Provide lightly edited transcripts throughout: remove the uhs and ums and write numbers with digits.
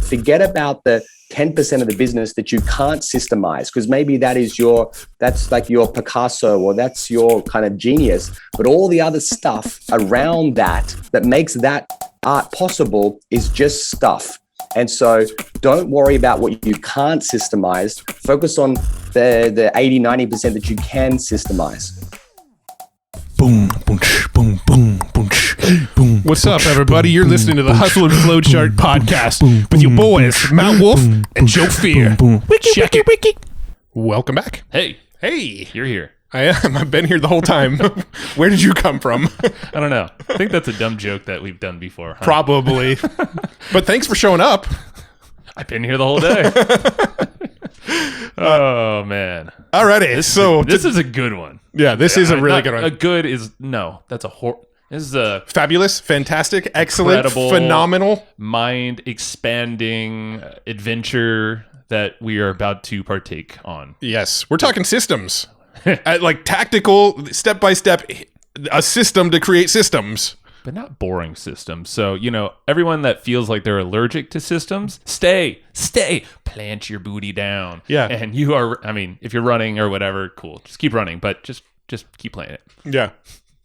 forget about the 10% of the business that you can't systemize, because maybe that's like your Picasso, or that's your kind of genius. But all the other stuff around that makes that art possible is just stuff. And so don't worry about what you can't systemize. Focus on the 80, 90% that you can systemize. Boom, boom, boom, boom, boom, boom. What's up, everybody? You're listening to the Hustle and Flowchart podcast with your boys, Matt Wolf and Joe Fier. Check it. Welcome back. Hey, Hey. you're here. I am. I've been here the whole time. Where did you come from? I don't know. I think that's a dumb joke that we've done before. Huh? Probably. But thanks for showing up. I've been here the whole day. Oh, man. Alrighty. This is a good one. Yeah, this is a really good one. A good is, no, that's a this is a fabulous, fantastic, excellent, incredible, phenomenal, mind-expanding adventure that we are about to partake on. Yes, we're talking systems. Like tactical, step-by-step, a system to create systems. But not boring systems. So, everyone that feels like they're allergic to systems, stay, plant your booty down. Yeah. And you are, if you're running or whatever, cool. Just keep running, but just keep playing it. Yeah.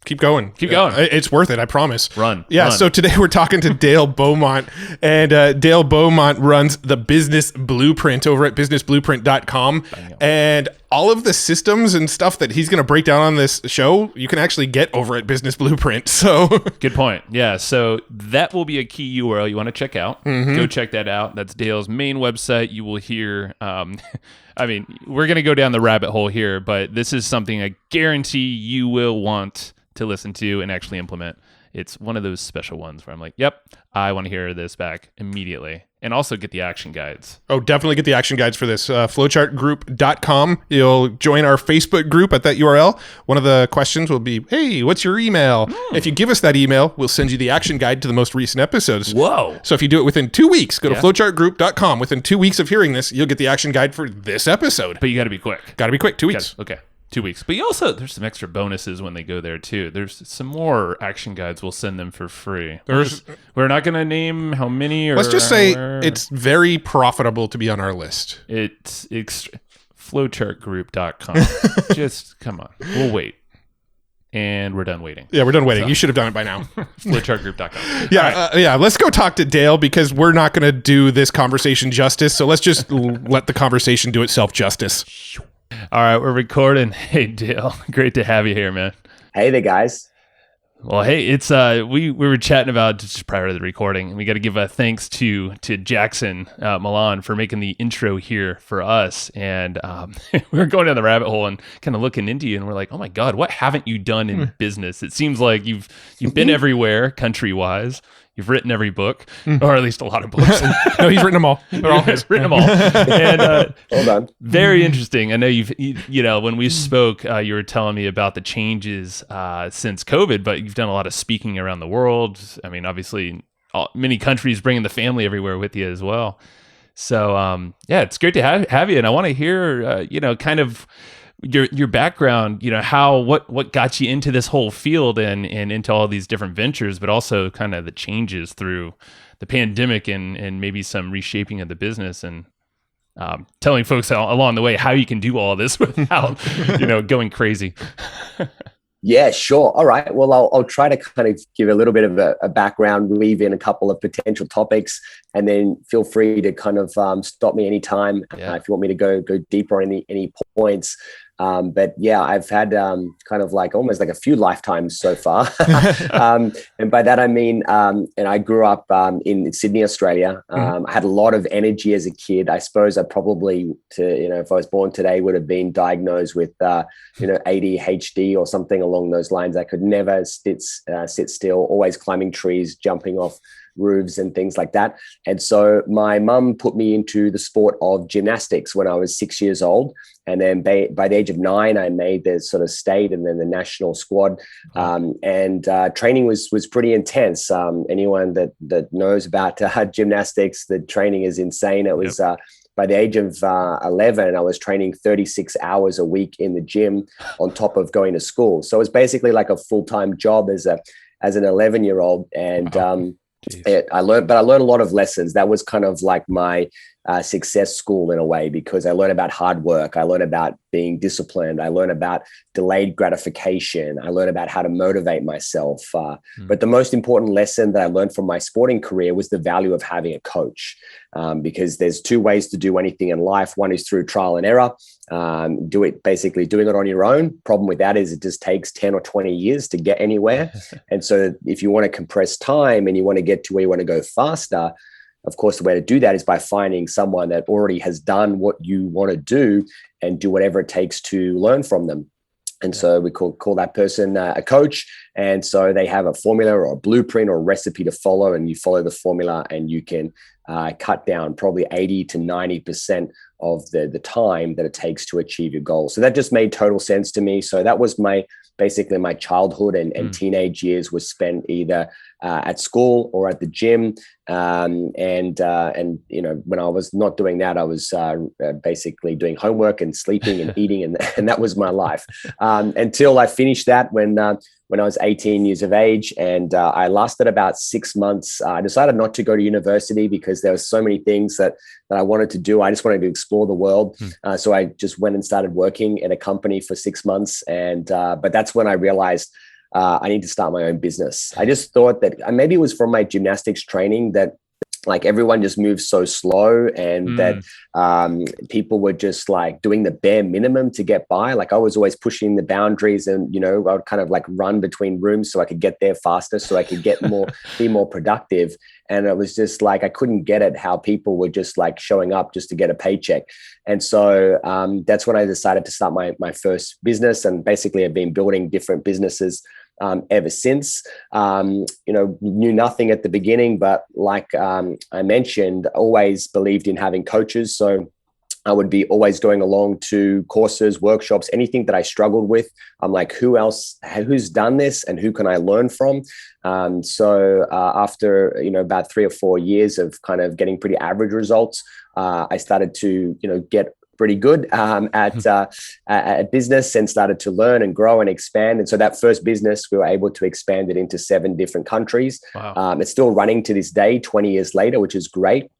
Keep going. Keep going. It's worth it, I promise. Run. Yeah, run. So today we're talking to Dale Beaumont, and Dale Beaumont runs the Business Blueprint over at businessblueprint.com. And all of the systems and stuff that he's going to break down on this show, you can actually get over at Business Blueprint. So good point. Yeah, so that will be a key URL you want to check out. Mm-hmm. Go check that out. That's Dale's main website. You will hear... we're going to go down the rabbit hole here, but this is something I guarantee you will want to listen to and actually implement. It's one of those special ones where I'm like, yep, I want to hear this back immediately. And also get the action guides. Oh, definitely get the action guides for this. Flowchartgroup.com. You'll join our Facebook group at that URL. One of the questions will be, hey, what's your email? If you give us that email, we'll send you the action guide to the most recent episodes. Whoa. So if you do it within 2 weeks, go to flowchartgroup.com. Within 2 weeks of hearing this, you'll get the action guide for this episode. But you got to be quick. Got to be quick. 2 weeks. Okay. 2 weeks. But there's some extra bonuses when they go there too. There's some more action guides. We'll send them for free. We're not going to name how many. Or let's just say it's very profitable to be on our list. It's flowchartgroup.com. Just come on. We'll wait. And we're done waiting. Yeah, we're done waiting. So. You should have done it by now. Flowchartgroup.com. Yeah, right. Let's go talk to Dale because we're not going to do this conversation justice. So let's just let the conversation do itself justice. All right, we're recording. Hey, Dale, great to have you here, man. Hey there, guys. Well, hey, it's we were chatting about just prior to the recording, and we got to give a thanks to Jackson Milan for making the intro here for us. And we were going down the rabbit hole and kind of looking into you, and we're like, oh my God, what haven't you done in business? It seems like you've been everywhere, country-wise. You've written every book, or at least a lot of books. No, he's written them all. They're all his. Written them all. And hold on. Very interesting. I know when we spoke, you were telling me about the changes since COVID, but you've done a lot of speaking around the world. Obviously, many countries bringing the family everywhere with you as well. So, it's great to have you. And I want to hear, kind of your background, what got you into this whole field and into all these different ventures, but also kind of the changes through the pandemic and maybe some reshaping of the business and telling folks along the way how you can do all this without, going crazy. Yeah, sure. All right. Well, I'll try to kind of give a little bit of a background, weave in a couple of potential topics, and then feel free to kind of stop me anytime if you want me to go deeper on any points. But yeah, I've had kind of like almost like a few lifetimes so far. And by that, I mean, and I grew up in Sydney, Australia. I had a lot of energy as a kid. I suppose I probably, if I was born today, would have been diagnosed with, ADHD or something along those lines. I could never sit still, always climbing trees, jumping off roofs and things like that. And so my mum put me into the sport of gymnastics when I was 6 years old. And then by the age of 9, I made the sort of state and then the national squad. And training was pretty intense. Anyone that knows about gymnastics, the training is insane. It was by the age of 11, I was training 36 hours a week in the gym on top of going to school. So it was basically like a full-time job as an 11-year-old. And I learned a lot of lessons. That was kind of like my success school in a way, because I learned about hard work. I learned about being disciplined. I learned about delayed gratification. I learned about how to motivate myself. But the most important lesson that I learned from my sporting career was the value of having a coach, because there's two ways to do anything in life. One is through trial and error. Doing it on your own. Problem with that is it just takes 10 or 20 years to get anywhere. And so if you want to compress time and you want to get to where you want to go faster, of course, the way to do that is by finding someone that already has done what you want to do and do whatever it takes to learn from them. And so we call that person a coach. And so they have a formula or a blueprint or a recipe to follow, and you follow the formula and you can cut down probably 80 to 90% of the time that it takes to achieve your goal. So that just made total sense to me. So that was basically my childhood and teenage years was spent either at school or at the gym. And when I was not doing that, I was basically doing homework and sleeping and eating. And that was my life until I finished that when I was 18 years of age. And I lasted about 6 months. I decided not to go to university because there were so many things that I wanted to do. I just wanted to explore the world. So I just went and started working in a company for 6 months. But that's when I realized I need to start my own business. I just thought that maybe it was from my gymnastics training that like everyone just moves so slow, and that people were just like doing the bare minimum to get by. Like I was always pushing the boundaries, and I would kind of like run between rooms so I could get there faster, so I could be more productive. And it was just like I couldn't get it how people were just like showing up just to get a paycheck. And so that's when I decided to start my first business, and basically I've been building different businesses ever since. Knew nothing at the beginning, but like I mentioned, always believed in having coaches. So I would be always going along to courses, workshops, anything that I struggled with. I'm like, who's done this and who can I learn from? So after, about 3 or 4 years of kind of getting pretty average results, I started to, get pretty good at business and started to learn and grow and expand. And so that first business, we were able to expand it into 7 different countries. Wow. It's still running to this day, 20 years later, which is great.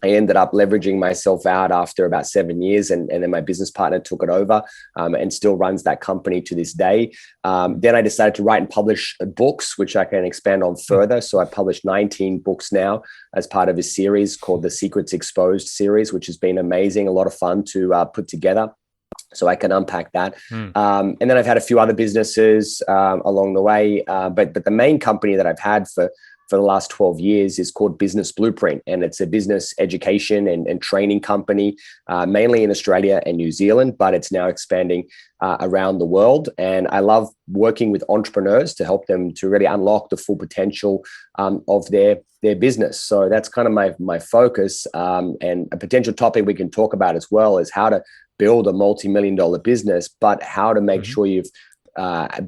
I ended up leveraging myself out after about 7 years, and then my business partner took it over and still runs that company to this day. Then I decided to write and publish books, which I can expand on further. So I published 19 books now as part of a series called the Secrets Exposed series, which has been amazing, a lot of fun to put together. So I can unpack that. And then I've had a few other businesses along the way. But the main company that I've had for the last 12 years is called Business Blueprint. And it's a business education and training company, mainly in Australia and New Zealand, but it's now expanding around the world. And I love working with entrepreneurs to help them to really unlock the full potential of their business. So that's kind of my focus. And a potential topic we can talk about as well is how to build a multi-million-dollar business, but how to make sure you've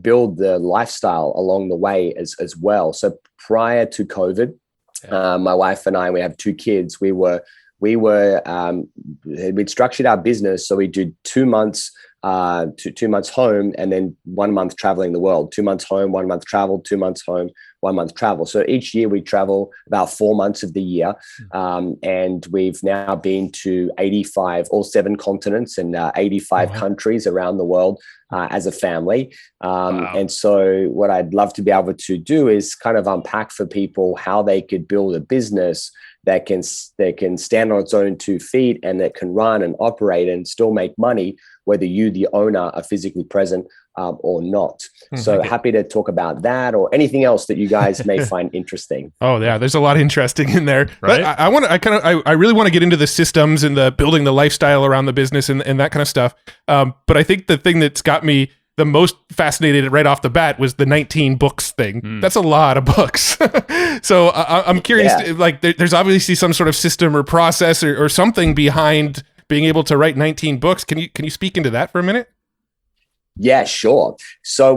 build the lifestyle along the way as well. So prior to COVID, my wife and I, we have 2 kids. We'd structured our business so we do 2 months to 2 months home, and then 1 month traveling the world. 2 months home, 1 month travel, 2 months home, 1 month travel. So each year we travel about 4 months of the year. And we've now been to all 7 continents and 85 countries around the world as a family. Wow. And so what I'd love to be able to do is kind of unpack for people how they could build a business that can stand on its own 2 feet and that can run and operate and still make money, whether you, the owner, are physically present or not. So happy to talk about that or anything else that you guys may find interesting. Oh yeah, there's a lot interesting in there. Right? But I really want to get into the systems and the building the lifestyle around the business and that kind of stuff. But I think the thing that's got me the most fascinated right off the bat was the 19 books thing. That's a lot of books. So I'm curious, there's obviously some sort of system or process or something behind being able to write 19 books. Can you speak into that for a minute? Yeah, sure. So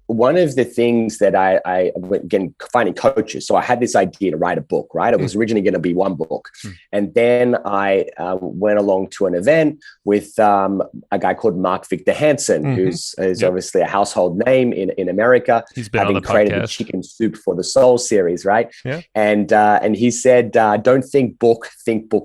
one of the things that I again, finding coaches. So I had this idea to write a book, right? It was originally going to be one book. And then I went along to an event with a guy called Mark Victor Hansen, who's obviously a household name in America. He's been on the created podcast. the Chicken Soup for the Soul series, right? Yeah. And he said, don't think book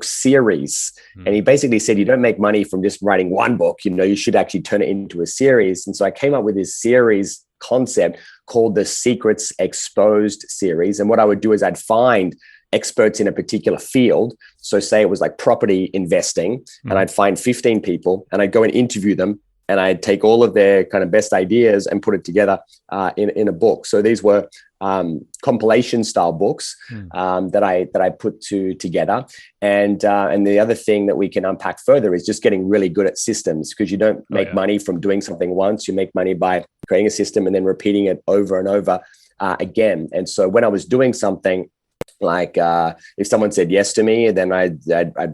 series. And he basically said, you don't make money from just writing one book. You should actually turn it into a series. And so I came up with this series concept called the Secrets Exposed series. And what I would do is I'd find experts in a particular field. So say it was like property investing, and I'd find 15 people and I'd go and interview them, and I'd take all of their kind of best ideas and put it together in a book. So these were compilation style books that I put together. And the other thing that we can unpack further is just getting really good at systems, because you don't make money from doing something once. You make money by creating a system and then repeating it over and over again. And so when I was doing something, like if someone said yes to me, then I'd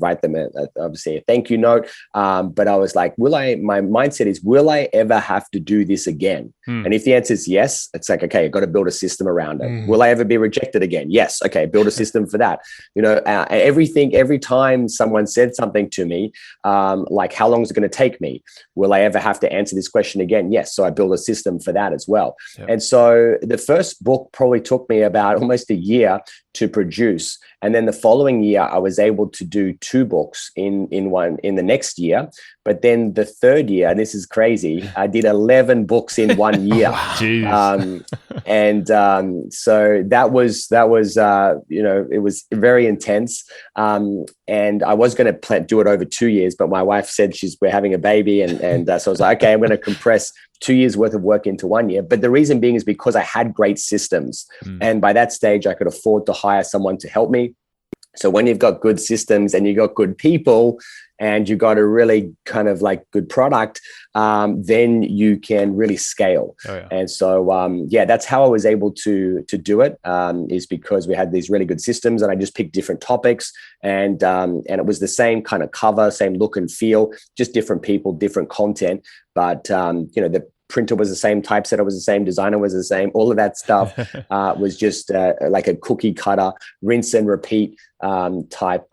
write them obviously a thank you note. But I was like, my mindset is, will I ever have to do this again? And if the answer is yes, it's like, okay, I've got to build a system around it. Will I ever be rejected again? Yes. Okay. Build a system for that. Every time someone said something to me, like, how long is it going to take me? Will I ever have to answer this question again? Yes. So I build a system for that as well. Yep. And so the first book probably took me about almost a year to produce. And then the following year, I was able to do 2 books in the next year. But then the third year, and this is crazy, I did 11 books in 1 year. So that was it was very intense. And I was going to do it over 2 years, but my wife said we're having a baby. And so I was like, okay, I'm going to compress 2 years worth of work into 1 year. But the reason being is because I had great systems. And by that stage, I could afford to hire someone to help me. So when you've got good systems and you've got good people and you've got a really kind of like good product, then you can really scale. And so, that's how I was able to do it, is because we had these really good systems, and I just picked different topics, and it was the same kind of cover, same look and feel, just different people, different content. But, the printer was the same, typesetter was the same, designer was the same. All of that stuff was just like a cookie cutter, rinse and repeat type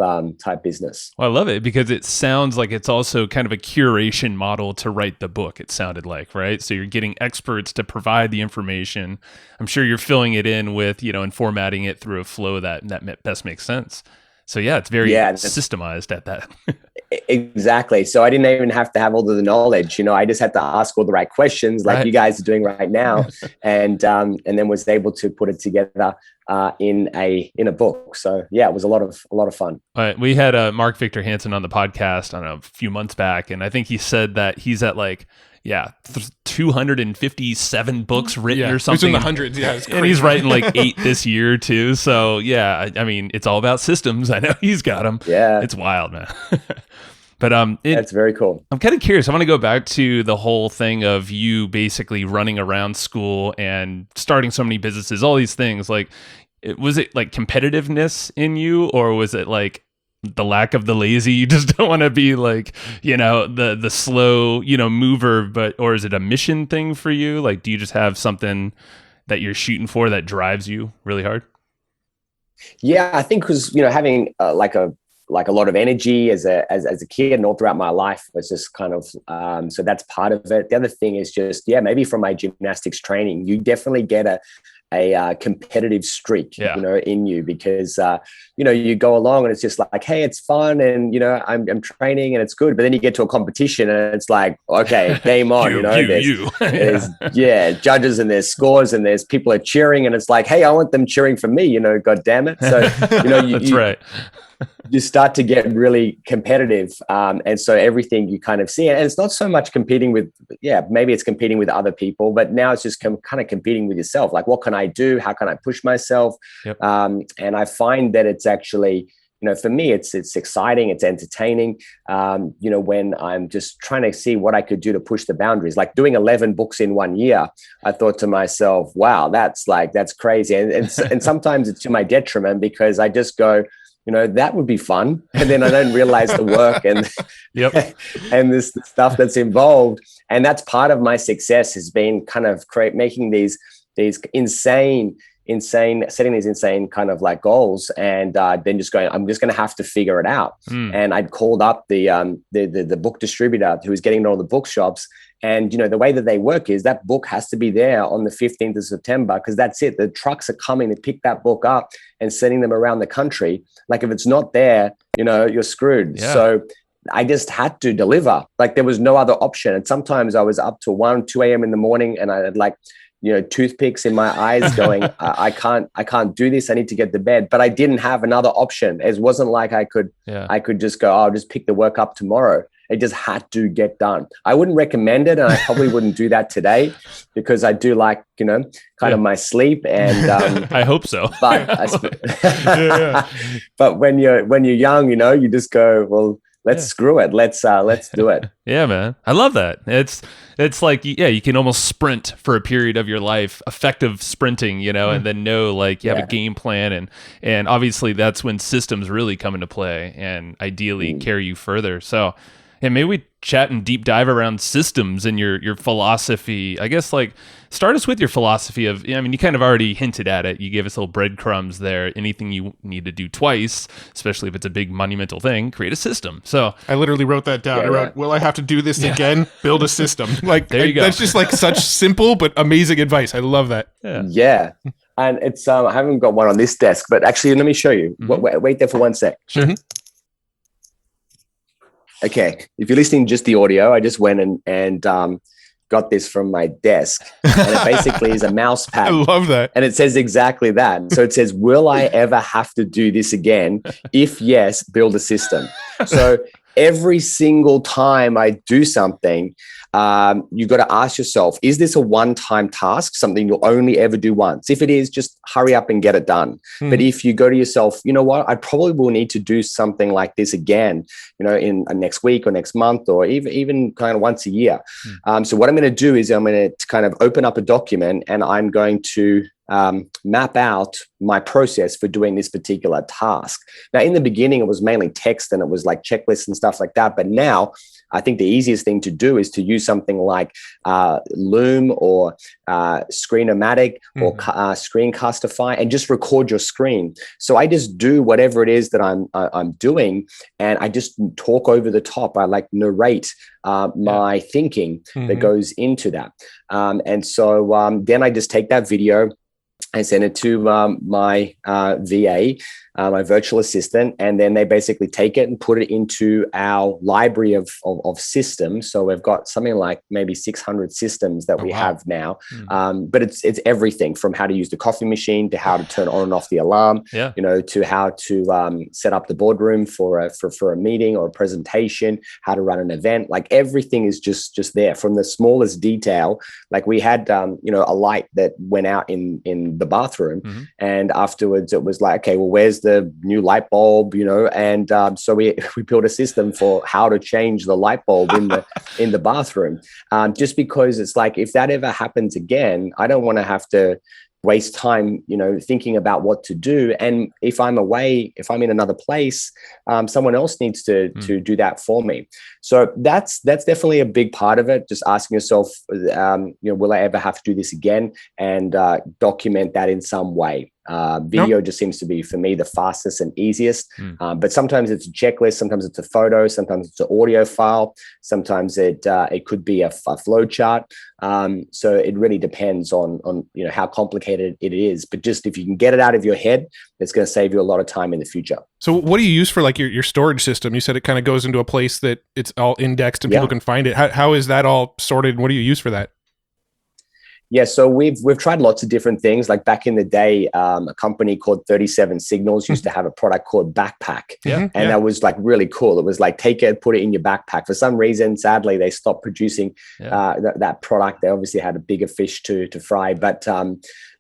business. Well, I love it because it sounds like it's also kind of a curation model to write the book. It sounded like, right? So you're getting experts to provide the information. I'm sure you're filling it in with, and formatting it through a flow that best makes sense. So yeah, it's very systemized at that. Exactly. So I didn't even have to have all of the knowledge. I just had to ask all the right questions, like you guys are doing right now, and then was able to put it together in a book. So yeah, it was a lot of fun. All right, we had Mark Victor Hansen on the podcast, I don't know, a few months back, and I think he said that he's at 257 books written or something. He's in the hundreds, and he's writing 8 this year too. So yeah, I mean, it's all about systems. I know he's got them. Yeah, it's wild, man. But that's very cool. I'm kind of curious. I want to go back to the whole thing of you basically running around school and starting so many businesses, all these things. Was it competitiveness in you, or was it the lack of the lazy? You just don't want to be the slow, mover, or is it a mission thing for you? Do you just have something that you're shooting for that drives you really hard? Yeah, I think because, having a lot of energy as a kid and all throughout my life was just kind of, so that's part of it. The other thing is just, maybe from my gymnastics training, you definitely get a competitive streak, in you, because, you go along and it's just like, hey, it's fun. And, I'm training and it's good. But then you get to a competition and it's like, okay, game on, there's judges and there's scores and there's people are cheering and it's like, hey, I want them cheering for me, God damn it. So, that's right. You start to get really competitive. And so everything you kind of see, and it's not so much competing with, maybe it's competing with other people, but now it's just kind of competing with yourself. Like, what can I do? How can I push myself? Yep. And I find that it's actually, for me, it's exciting, it's entertaining. When I'm just trying to see what I could do to push the boundaries, like doing 11 books in 1 year, I thought to myself, wow, that's crazy. And sometimes it's to my detriment, because I just go, that would be fun. And then I don't realize the work and and this stuff that's involved. And that's part of my success has been kind of making these insane setting these insane kind of like goals, and then just going, I'm just going to have to figure it out. And I'd called up the book distributor who was getting to all the bookshops, and the way that they work is that book has to be there on the 15th of September, because that's it. The trucks are coming to pick that book up and sending them around the country. Like if it's not there, you're screwed. Yeah. So I just had to deliver. Like there was no other option. And sometimes I was up to 2 a.m. in the morning, and I had like toothpicks in my eyes going, I can't do this. I need to get to bed. But I didn't have another option. It wasn't like I could just go, I'll just pick the work up tomorrow. It just had to get done. I wouldn't recommend it. And I probably wouldn't do that today, because I do like, kind of my sleep. And I hope so. But but when you're young, you just go, well, let's screw it. Let's do it. Yeah, man. I love that. It's like, you can almost sprint for a period of your life, effective sprinting, and then know like you have a game plan, and obviously that's when systems really come into play and ideally carry you further. So, maybe we chat and deep dive around systems and your philosophy. I guess like start us with your philosophy of, you kind of already hinted at it. You gave us little breadcrumbs there. Anything you need to do twice, especially if it's a big monumental thing, create a system. So I literally wrote that down. I wrote, will I have to do this again? Build a system. Like there you go. That's just like such simple but amazing advice. I love that. Yeah. And it's I haven't got one on this desk, but actually let me show you. Wait there for 1 sec. Sure. Okay, if you're listening just the audio, I just went and got this from my desk, and it basically is a mouse pad. I love that. And it says exactly that. So it says, will I ever have to do this again? If yes, build a system. So every single time I do something, you've got to ask yourself, is this a one-time task, something you'll only ever do once? If it is, just hurry up and get it done. But if you go to yourself, you know what, I probably will need to do something like this again, in next week or next month, or even kind of once a year. So what I'm going to do is I'm going to kind of open up a document, and I'm going to map out my process for doing this particular task. Now, in the beginning, it was mainly text and it was like checklists and stuff like that. But now I think the easiest thing to do is to use something like Loom or Screenomatic or Screencastify, and just record your screen. So I just do whatever it is that I'm doing, and I just talk over the top. I like narrate my thinking that goes into that. And so then I just take that video, I send it to my VA, my virtual assistant, and then they basically take it and put it into our library of systems. So we've got something like maybe 600 systems that we have now. But it's everything from how to use the coffee machine to how to turn on and off the alarm, to how to set up the boardroom for a meeting or a presentation, how to run an event. Like everything is just there, from the smallest detail. Like we had a light that went out in the bathroom, and afterwards it was like, okay, well, where's the new light bulb? And so we built a system for how to change the light bulb in the bathroom, just because it's like, if that ever happens again, I don't want to have to waste time, thinking about what to do. And if I'm away, if I'm in another place, someone else needs to do that for me. So that's definitely a big part of it. Just asking yourself, will I ever have to do this again? And document that in some way. Video just seems to be, for me, the fastest and easiest. But sometimes it's a checklist, sometimes it's a photo, sometimes it's an audio file, sometimes it could be a flow chart. So it really depends on how complicated it is. But just if you can get it out of your head, it's going to save you a lot of time in the future. So what do you use for like your storage system? You said it kind of goes into a place that it's all indexed and people can find it. How is that all sorted? What do you use for that? Yeah, so we've tried lots of different things. Like back in the day, a company called 37 Signals used to have a product called Backpack. That was like really cool. It was like, take it, put it in your backpack. For some reason, sadly, they stopped producing that product. They obviously had a bigger fish to fry. But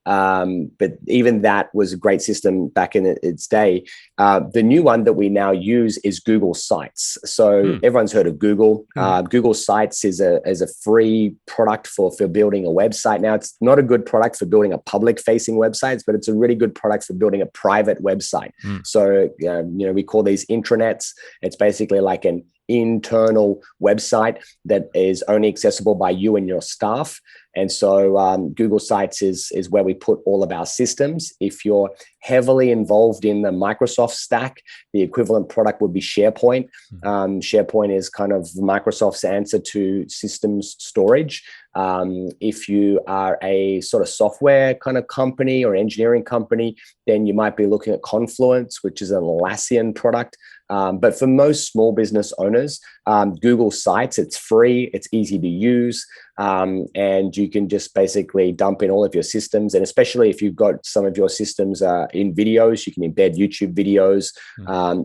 But even that was a great system back in its day. The new one that we now use is Google Sites. So everyone's heard of Google. Google Sites is a free product for building a website. Now, it's not a good product for building a public-facing website, but it's a really good product for building a private website. So, we call these intranets. It's basically like an internal website that is only accessible by you and your staff. And so Google Sites is where we put all of our systems. If you're heavily involved in the Microsoft stack, the equivalent product would be SharePoint. SharePoint is kind of Microsoft's answer to systems storage. If you are a sort of software kind of company or engineering company, then you might be looking at Confluence, which is an Atlassian product. But for most small business owners, Google Sites, it's free, it's easy to use, and you can just basically dump in all of your systems. And especially if you've got some of your systems in videos, you can embed YouTube videos,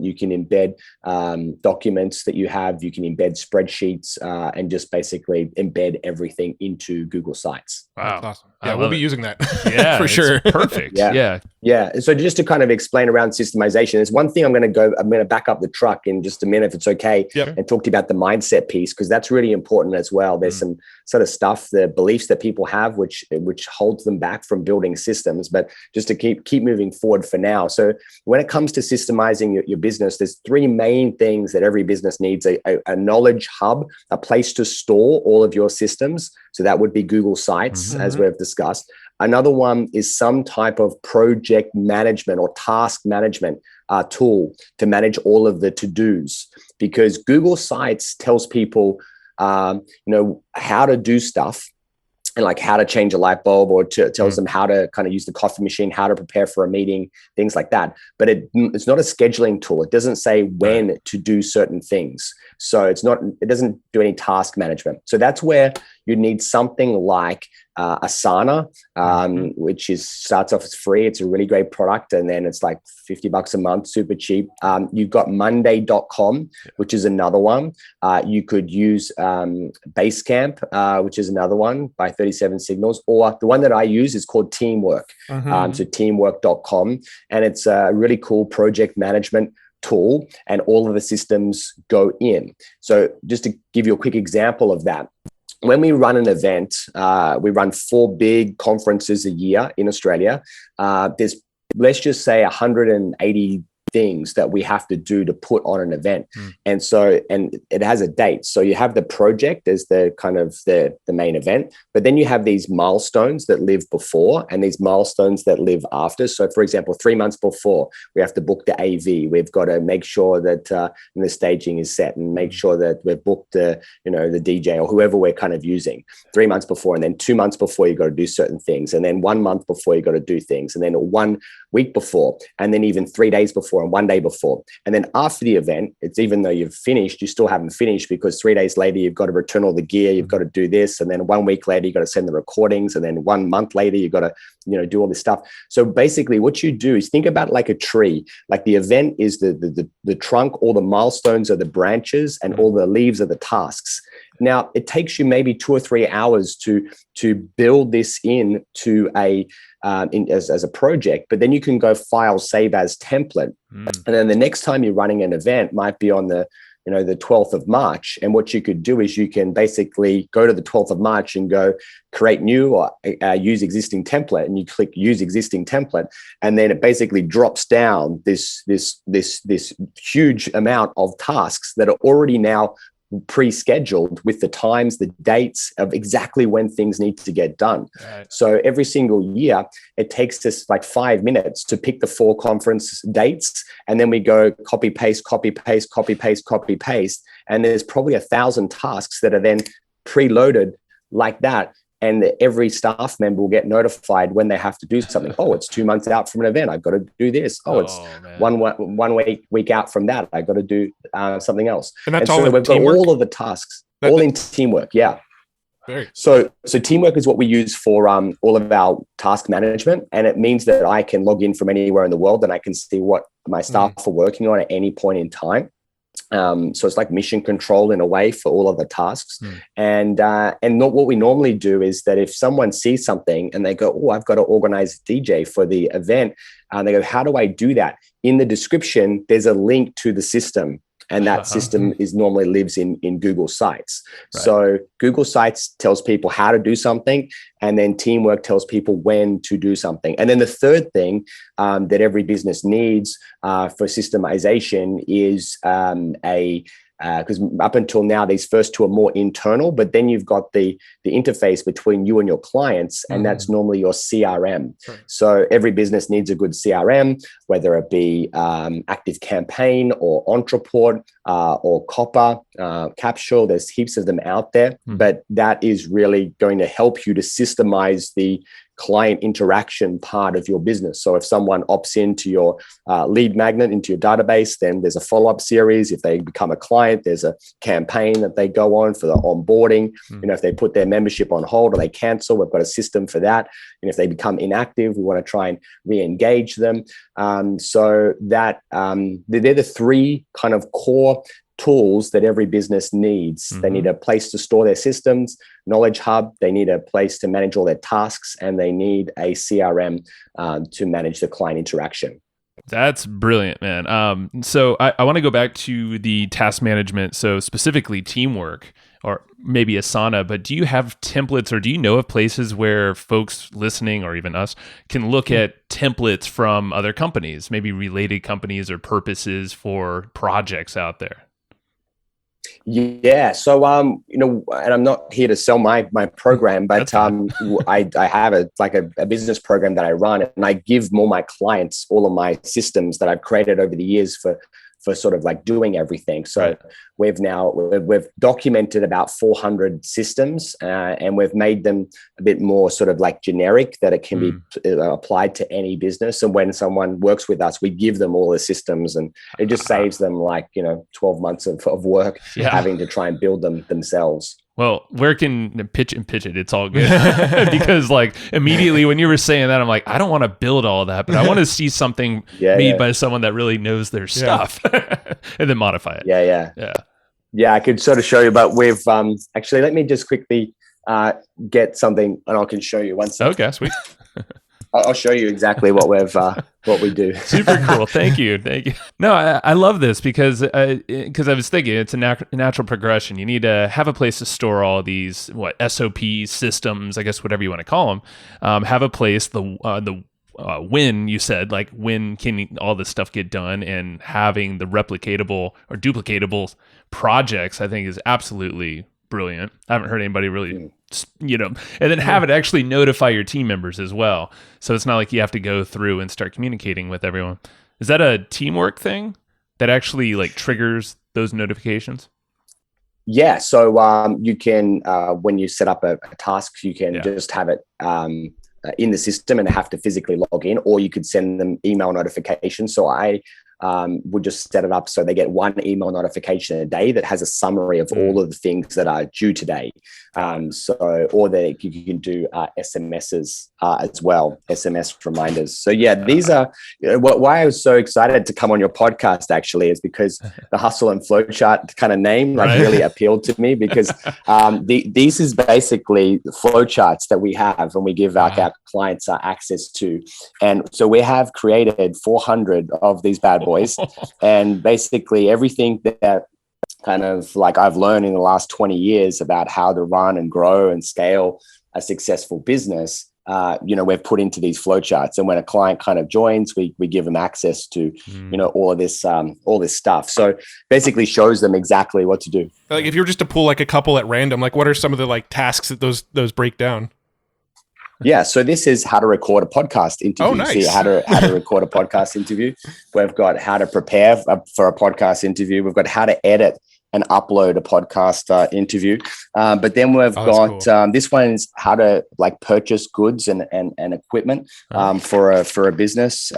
you can embed documents that you have, you can embed spreadsheets, and just basically embed everything into Google Sites. Wow. Awesome. Yeah, we'll be using that. Yeah, for sure. Perfect. Yeah. So just to kind of explain around systemization, there's one thing I'm going to back up the truck in just a minute, if it's okay, and talk to you about the mindset piece, because that's really important as well. There's some sort of stuff, the beliefs that people have, which holds them back from building systems. But just to keep moving forward for now. So when it comes to systemizing your business, there's three main things that every business needs: a knowledge hub, a place to store all of your systems. So that would be Google Sites, as we've discussed. Another one is some type of project management or task management tool to manage all of the to-dos, because Google Sites tells people, how to do stuff, and like how to change a light bulb, or tells them how to kind of use the coffee machine, how to prepare for a meeting, things like that. But it's not a scheduling tool. It doesn't say when to do certain things. So it doesn't do any task management. So that's where you need something like Asana, which starts off as free. It's a really great product. And then it's like $50 a month, super cheap. You've got Monday.com, which is another one. You could use Basecamp, which is another one by 37 Signals, or the one that I use is called Teamwork. So teamwork.com. And it's a really cool project management tool, and all of the systems go in. So just to give you a quick example of that, when we run an event, we run 4 big conferences a year in Australia. There's, let's just say, 180 things that we have to do to put on an event. And it has a date. So you have the project as the kind of the main event, but then you have these milestones that live before and these milestones that live after. So for example, 3 months before, we have to book the AV. We've got to make sure that the staging is set, and make sure that we've booked the DJ or whoever we're kind of using 3 months before. And then 2 months before, you got to do certain things. And then 1 month before, you got to do things. And then 1 week before, and then even 3 days before, and 1 day before. And then after the event, it's even though you've finished, you still haven't finished, because 3 days later, you've got to return all the gear, you've got to do this. And then 1 week later, you've got to send the recordings. And then 1 month later, you've got to, do all this stuff. So basically what you do is think about it like a tree. Like the event is the trunk, all the milestones are the branches, and all the leaves are the tasks. Now, it takes you maybe 2 or 3 hours to build this into as a project, but then you can go file, save as template. And then the next time you're running an event might be on the 12th of March. And what you could do is you can basically go to the 12th of March and go create new or use existing template, and you click use existing template. And then it basically drops down this huge amount of tasks that are already now pre-scheduled with the times, the dates of exactly when things need to get done. Right. So every single year, it takes us like 5 minutes to pick the 4 conference dates. And then we go copy, paste, copy, paste, copy, paste, copy, paste. And there's probably 1,000 tasks that are then preloaded like that. And every staff member will get notified when they have to do something. Oh, it's 2 months out from an event, I've got to do this. It's one week out from that, I've got to do something else. And that's all. So we've got all of the tasks, all in Teamwork. Yeah. So Teamwork is what we use for all of our task management, and it means that I can log in from anywhere in the world and I can see what my staff are working on at any point in time. So it's like mission control in a way for all of the tasks. And not what we normally do is that if someone sees something and they go, oh, I've got to organize a DJ for the event, and they go, how do I do that? In the description, there's a link to the system. And that system normally lives in Google Sites. Right. So Google Sites tells people how to do something, and then Teamwork tells people when to do something. And then the third thing that every business needs for systemization is because up until now, these first two are more internal, but then you've got the interface between you and your clients, and that's normally your CRM. Sure. So every business needs a good CRM, whether it be Active Campaign or Ontraport or Copper, Capsule. There's heaps of them out there, but that is really going to help you to systemize the client interaction part of your business. So if someone opts into your lead magnet, into your database, then there's a follow-up series. If they become a client, there's a campaign that they go on for the onboarding. If they put their membership on hold or they cancel, we've got a system for that. And if they become inactive, we want to try and re-engage them. So that they're the three kind of core tools that every business needs. They need a place to store their systems, knowledge hub, they need a place to manage all their tasks, and they need a CRM to manage the client interaction. That's brilliant, man. So I want to go back to the task management, so specifically Teamwork or maybe Asana, but do you have templates, or do you know of places where folks listening, or even us, can look at templates from other companies, maybe related companies or purposes for projects out there? Yeah. So, and I'm not here to sell my program, but I have a business program that I run, and I give all my clients all of my systems that I've created over the years for sort of like doing everything. So we've documented about 400 systems, and we've made them a bit more sort of like generic, that it can be applied to any business. And when someone works with us, we give them all the systems, and it just saves them 12 months of work having to try and build them themselves. Well, where can pitch it? It's all good. Because immediately when you were saying that, I'm like, I don't want to build all that, but I want to see something made by someone that really knows their stuff and then modify it. Yeah, I could sort of show you, but we've actually, let me just quickly get something, and I can show you one second. Okay, sweet. I'll show you exactly what we do. Super cool. Thank you. No, I love this because I was thinking it's a natural progression. You need to have a place to store all these SOPs, systems, I guess whatever you want to call them. Have a place when you said when can all this stuff get done, and having the replicatable or duplicatable projects, I think is absolutely brilliant. I haven't heard anybody really, and then have it actually notify your team members as well. So it's not like you have to go through and start communicating with everyone. Is that a Teamwork thing that actually triggers those notifications? Yeah. So you can, when you set up a task, you can just have it in the system and have to physically log in, or you could send them email notifications. So I would just set it up so they get one email notification a day that has a summary of all of the things that are due today. Or that you can do SMSs as well, SMS reminders. So these are why I was so excited to come on your podcast actually is because the hustle and flowchart kind of name really appealed to me, because these is basically the flowcharts that we have and we give our clients access to. And so we have created 400 of these bad boys, and basically everything that kind of I've learned in the last 20 years about how to run and grow and scale a successful business, we've put into these flowcharts. And when a client kind of joins, we give them access to, all this stuff. So basically shows them exactly what to do. If you were just to pull a couple at random, what are some of the tasks that those break down? Yeah, so this is how to record a podcast interview. Oh, nice. So how to record a podcast interview. We've got how to prepare for a podcast interview. We've got how to edit and upload a podcast interview. But then we've got cool. This one is how to purchase goods and equipment for a business.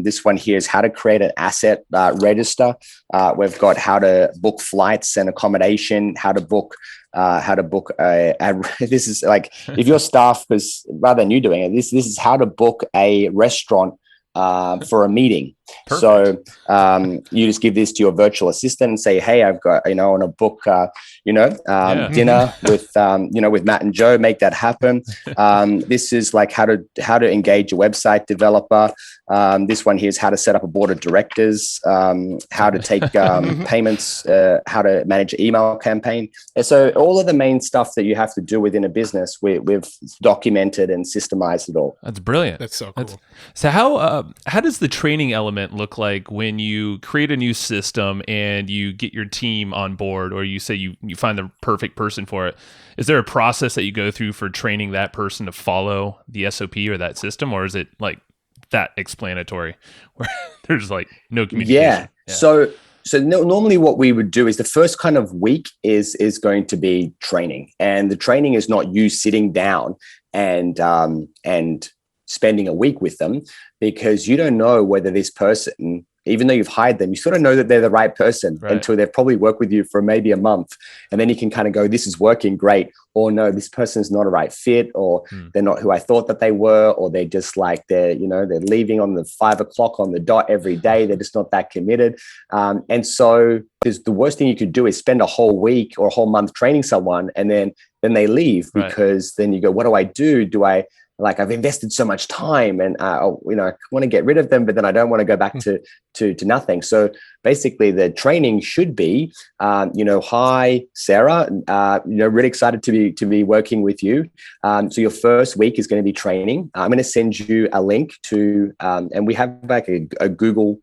This one here is how to create an asset register. We've got how to book flights and accommodation, how to book this is if your staff, because rather than you doing it, this is how to book a restaurant for a meeting. Perfect. So you just give this to your virtual assistant and say, hey, I've got, I want to book, dinner with, with Matt and Joe, make that happen. This is like how to engage a website developer. This one here is how to set up a board of directors, how to take payments, how to manage an email campaign. And so all of the main stuff that you have to do within a business, we've documented and systemized it all. That's brilliant. That's so cool. So how does the training element look like when you create a new system and you get your team on board, or you say you find the perfect person for it? Is there a process that you go through for training that person to follow the SOP or that system, or is it like that explanatory where there's like no communication? Yeah. So normally what we would do is the first kind of week is going to be training, and the training is not you sitting down and spending a week with them, because you don't know whether this person, even though you've hired them, you sort of know that they're the right person until they've probably worked with you for maybe a month. And then you can kind of go, this is working great, or no, this person's not a right fit, or they're not who I thought that they were, or they're just like, they're leaving on the 5 o'clock on the dot every day. They're just not that committed. And so because the worst thing you could do is spend a whole week or a whole month training someone, and then they leave, because then you go, what do I do? I've invested so much time, and I want to get rid of them, but then I don't want to go back to nothing. So basically the training should be, hi, Sarah, really excited to be working with you. So your first week is going to be training. I'm going to send you a link to, and we have like a Google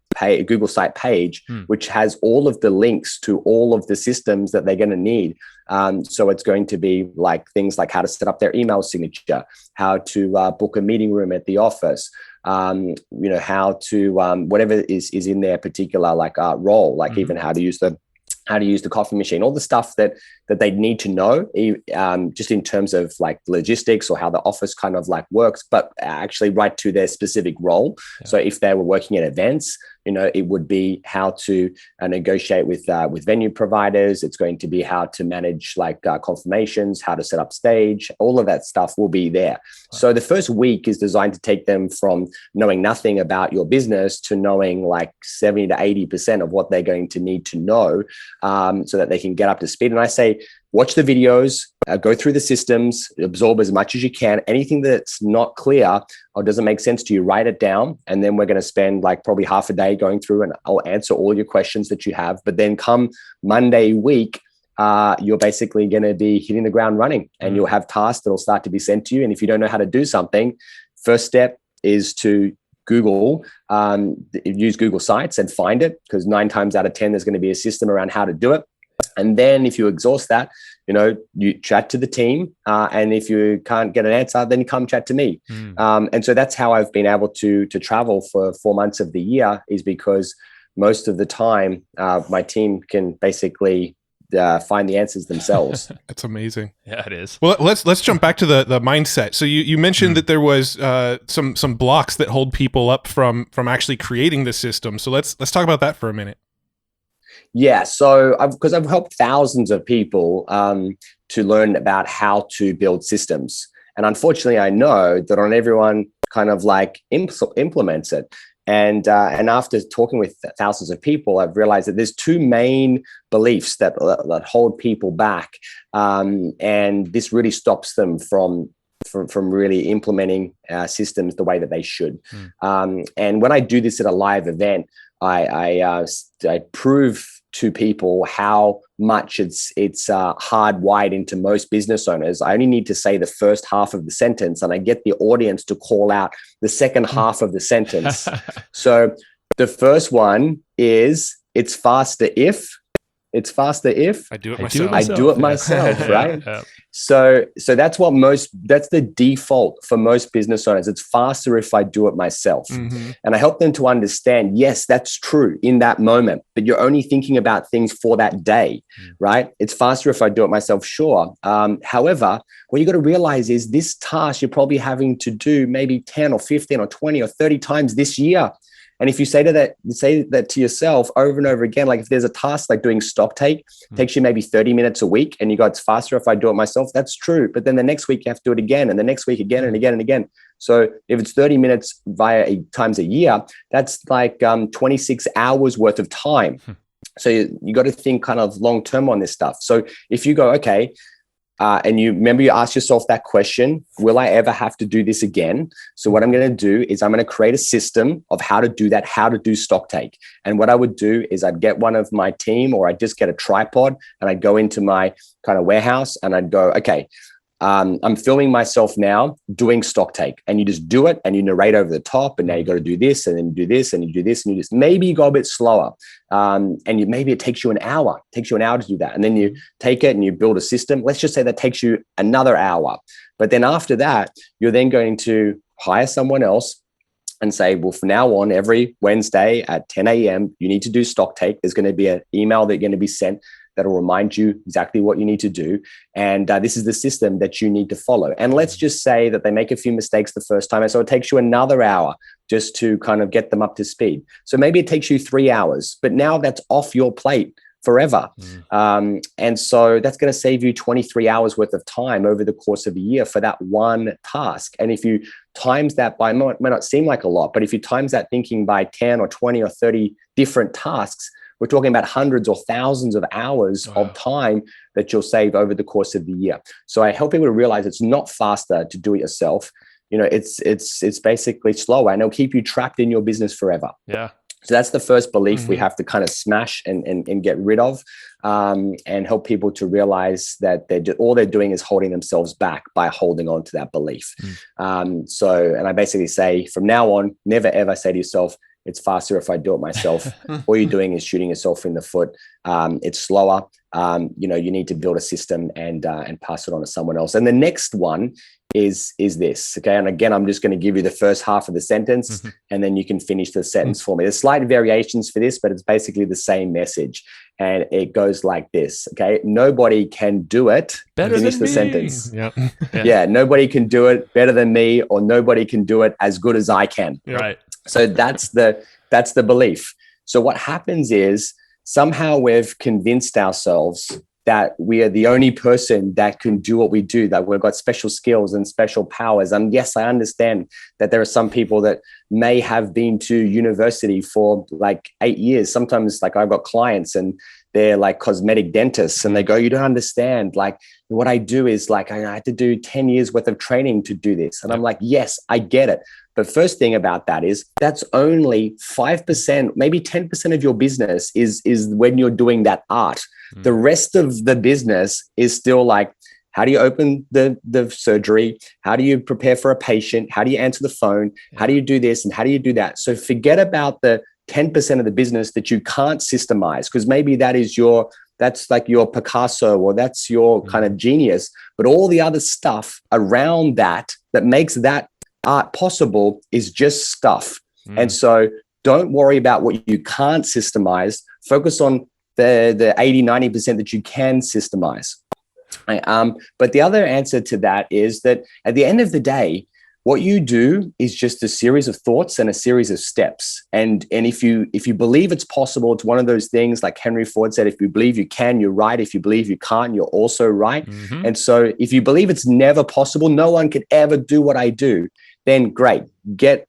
site page, which has all of the links to all of the systems that they're going to need. So it's going to be like things like how to set up their email signature, how to book a meeting room at the office, how to whatever is in their particular role, like even how to use the coffee machine, all the stuff that they need to know, just in terms of like logistics or how the office kind of like works, but actually right to their specific role. Yeah. So if they were working at events, it would be how to negotiate with venue providers. It's going to be how to manage confirmations, how to set up stage. All of that stuff will be there. Wow. So the first week is designed to take them from knowing nothing about your business to knowing like 70 to 80% of what they're going to need to know, so that they can get up to speed. And I say, watch the videos, go through the systems, absorb as much as you can. Anything that's not clear or doesn't make sense to you, write it down. And then we're going to spend like probably half a day going through, and I'll answer all your questions that you have. But then come Monday week, you're basically going to be hitting the ground running, and you'll have tasks that will start to be sent to you. And if you don't know how to do something, first step is to Google, use Google Sites and find it, because 9 times out of 10, there's going to be a system around how to do it. And then if you exhaust that, you chat to the team. And if you can't get an answer, then you come chat to me. And so that's how I've been able to travel for 4 months of the year, is because most of the time my team can basically find the answers themselves. That's amazing. Yeah, it is. Well, let's jump back to the mindset. So you mentioned that there was some blocks that hold people up from actually creating the system. So let's talk about that for a minute. Yeah, so because I've helped thousands of people to learn about how to build systems, and unfortunately, I know that not everyone kind of like implements it. And after talking with thousands of people, I've realized that there's 2 main beliefs that hold people back, and this really stops them from really implementing systems the way that they should. And when I do this at a live event, I prove to people how much it's hardwired into most business owners. I only need to say the first half of the sentence, and I get the audience to call out the second half of the sentence. So the first one is, it's faster if I do it myself. Right? Yeah. So that's that's the default for most business owners. It's faster if I do it myself. And I help them to understand, yes, that's true in that moment, but you're only thinking about things for that day, right? It's faster if I do it myself, sure. However, what you got to realize is this task you're probably having to do maybe 10 or 15 or 20 or 30 times this year. And if you say that to yourself over and over again, like if there's a task like doing stock take, takes you maybe 30 minutes a week, and you go, it's faster if I do it myself. That's true. But then the next week you have to do it again, and the next week again and again and again. So if it's 30 minutes times a year, that's like 26 hours worth of time. So you got to think kind of long term on this stuff. So if you go, okay, and you remember you ask yourself that question, will I ever have to do this again? So what I'm going to do is I'm going to create a system of how to do that, how to do stock take. And what I would do is I'd get one of my team, or I'd just get a tripod, and I'd go into my kind of warehouse and I'd go, okay, I'm filming myself now doing stock take, and you just do it and you narrate over the top, and now you got to do this and then do this and you do this and you just, maybe you go a bit slower. Maybe it takes you an hour, to do that. And then you take it and you build a system. Let's just say that takes you another hour. But then after that, you're then going to hire someone else and say, well, from now on, every Wednesday at 10 a.m., you need to do stock take. There's going to be an email that's going to be sent that'll remind you exactly what you need to do. And this is the system that you need to follow. And let's just say that they make a few mistakes the first time. And so it takes you another hour just to kind of get them up to speed. So maybe it takes you 3 hours, but now that's off your plate forever. And so that's going to save you 23 hours worth of time over the course of a year for that one task. And if you times that by, it may not seem like a lot, but if you times that thinking by 10 or 20 or 30 different tasks, we're talking about hundreds or thousands of hours of time that you'll save over the course of the year. So I help people to realize it's not faster to do it yourself. You know, it's basically slower, and it'll keep you trapped in your business forever. Yeah. So that's the first belief we have to kind of smash and get rid of, and help people to realize that all they're doing is holding themselves back by holding on to that belief. And I basically say, from now on, never ever say to yourself, it's faster if I do it myself. All you're doing is shooting yourself in the foot. It's slower. You need to build a system and pass it on to someone else. And the next one is this. Okay. And again, I'm just going to give you the first half of the sentence, and then you can finish the sentence for me. There's slight variations for this, but it's basically the same message. And it goes like this. Okay. Nobody can do it. Better finish than the me. Sentence. Yep. Yeah. Nobody can do it better than me, or nobody can do it as good as I can. Right. So that's the belief. So what happens is somehow we've convinced ourselves that we are the only person that can do what we do, that we've got special skills and special powers. And yes, I understand that there are some people that may have been to university for like 8 years. Sometimes, like, I've got clients and they're like cosmetic dentists, and they go, you don't understand. Like, what I do is, like, I had to do 10 years worth of training to do this. And I'm like, yes, I get it. But first thing about that is that's only 5%, maybe 10% of your business is when you're doing that art. The rest of the business is still like, how do you open the surgery? How do you prepare for a patient? How do you answer the phone? How do you do this? And how do you do that? So forget about the 10% of the business that you can't systemize, because maybe that's like your Picasso, or that's your kind of genius. But all the other stuff around that makes that art possible is just stuff. And so don't worry about what you can't systemize. Focus on the 80, 90% that you can systemize. But the other answer to that is that at the end of the day, what you do is just a series of thoughts and a series of steps. And if you believe it's possible, it's one of those things, like Henry Ford said, if you believe you can, you're right. If you believe you can't, you're also right. And so if you believe it's never possible, no one could ever do what I do, then great. Get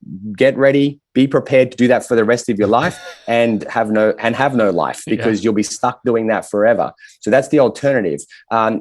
ready, be prepared to do that for the rest of your life, and have no life, because you'll be stuck doing that forever. So that's the alternative,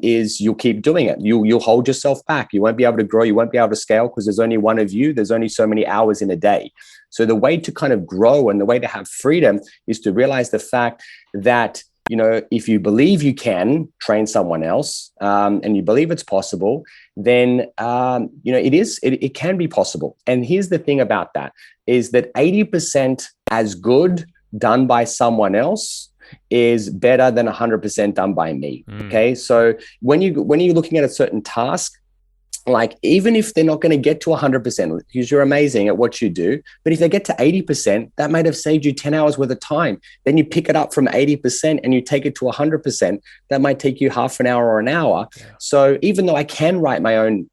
is you'll keep doing it. You'll hold yourself back. You won't be able to grow. You won't be able to scale, because there's only one of you. There's only so many hours in a day. So the way to kind of grow and the way to have freedom is to realize the fact that, if you believe you can train someone else, and you believe it's possible, then, it can be possible. And here's the thing about that, is that 80% as good done by someone else is better than 100% done by me. Okay. So when you're looking at a certain task, like, even if they're not going to get to 100%, because you're amazing at what you do, but if they get to 80%, that might have saved you 10 hours worth of time. Then you pick it up from 80% and you take it to 100%. That might take you half an hour or an hour. Yeah. So even though I can write my own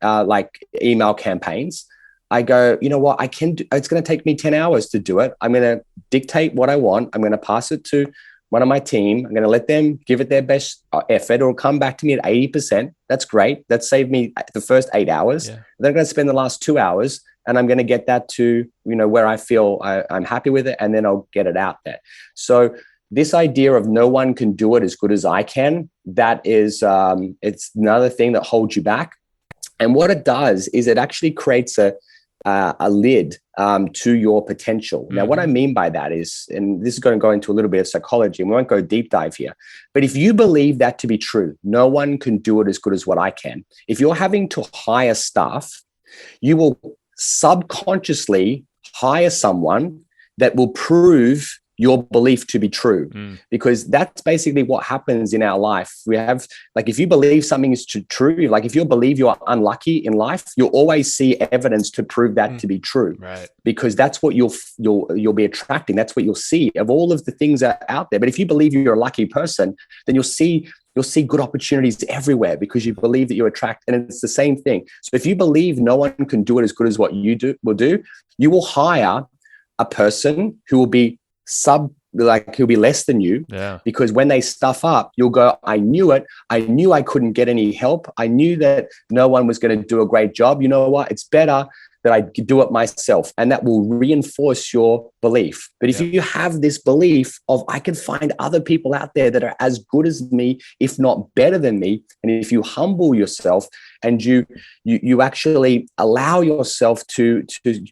email campaigns, I go, you know what, it's going to take me 10 hours to do it. I'm going to dictate what I want. I'm going to pass it to one of my team. I'm going to let them give it their best effort. It'll come back to me at 80%. That's great. That saved me the first 8 hours. Yeah. Then I'm going to spend the last 2 hours and I'm going to get that to, where I feel I'm happy with it. And then I'll get it out there. So this idea of no one can do it as good as I can, that is, it's another thing that holds you back. And what it does is it actually creates a lid to your potential. Now, what I mean by that is, and this is going to go into a little bit of psychology, and we won't go deep dive here, but if you believe that to be true, no one can do it as good as what I can. If you're having to hire staff, you will subconsciously hire someone that will prove your belief to be true, because that's basically what happens in our life. We have, like, if you believe something is true, like if you believe you're unlucky in life, you'll always see evidence to prove that to be true, right? Because that's what you'll be attracting. That's what you'll see of all of the things that are out there. But if you believe you're a lucky person, then you'll see good opportunities everywhere because you believe that you attract. And it's the same thing. So if you believe no one can do it as good as what you will do, you will hire a person who will be he'll be less than you, because when they stuff up, you'll go, I knew it. I knew I couldn't get any help. I knew that no one was going to do a great job. You know what? It's better that I do it myself. And that will reinforce your belief. But if you have this belief of, I can find other people out there that are as good as me, if not better than me. And if you humble yourself and you actually allow yourself to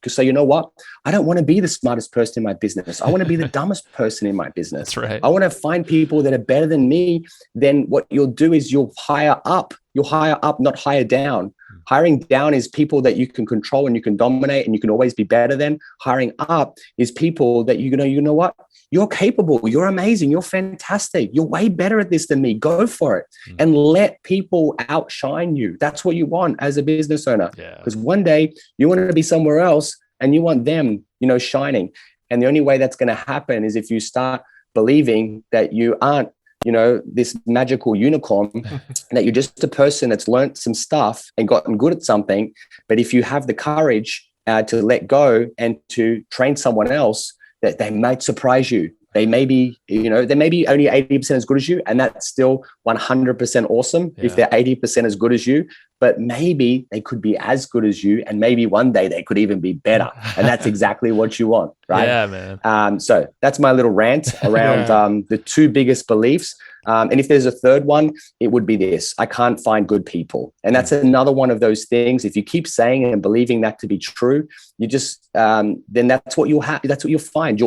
say, you know what? I don't want to be the smartest person in my business. I want to be the dumbest person in my business. That's right. I want to find people that are better than me. Then what you'll do is you'll hire up. You'll hire up, not hire down. Hiring down is people that you can control and you can dominate and you can always be better than. Hiring up is people that you know what? You're capable. You're amazing. You're fantastic. You're way better at this than me. Go for it. And let people outshine you. That's what you want as a business owner. Because one day you want to be somewhere else and you want them, shining. And the only way that's going to happen is if you start believing that you aren't, this magical unicorn, that you're just a person that's learned some stuff and gotten good at something. But if you have the courage to let go and to train someone else, that they might surprise you. They may be, they may be only 80% as good as you, and that's still 100% awesome if they're 80% as good as you. But maybe they could be as good as you, and maybe one day they could even be better. And that's exactly what you want, right? Yeah, man. So that's my little rant around the two biggest beliefs. And if there's a third one, it would be this: I can't find good people. And that's another one of those things. If you keep saying and believing that to be true, you just then that's what you'll have. That's what you'll find.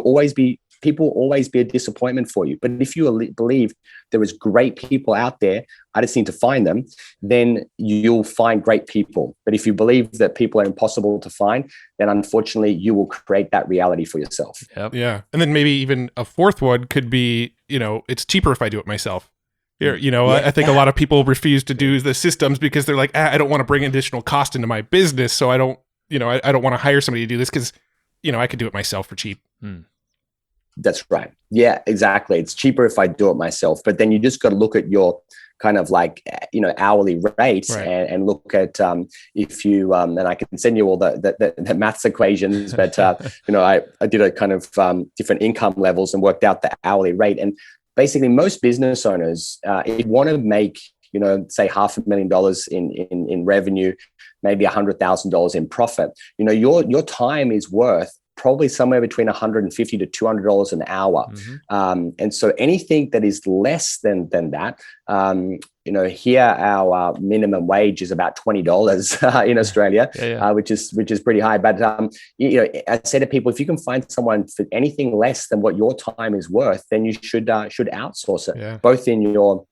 People will always be a disappointment for you. But if you believe there is great people out there, I just need to find them, then you'll find great people. But if you believe that people are impossible to find, then unfortunately you will create that reality for yourself. Yep. Yeah. And then maybe even a fourth one could be, it's cheaper if I do it myself. Here, I think a lot of people refuse to do the systems because they're like, I don't want to bring additional cost into my business. So I don't, I don't want to hire somebody to do this because, I could do it myself for cheap. That's right. Yeah, exactly. It's cheaper if I do it myself. But then you just got to look at your kind of like, hourly rates, right, and look at if you, and I can send you all the maths equations, but, I did a kind of different income levels and worked out the hourly rate. And basically most business owners, if you want to make, say $500,000 in revenue, maybe $100,000 in profit, your time is worth probably somewhere between $150 to $200 an hour. And so anything that is less than that, here our minimum wage is about $20 in Australia, which is pretty high. But I say to people, if you can find someone for anything less than what your time is worth, then you should outsource it, both in your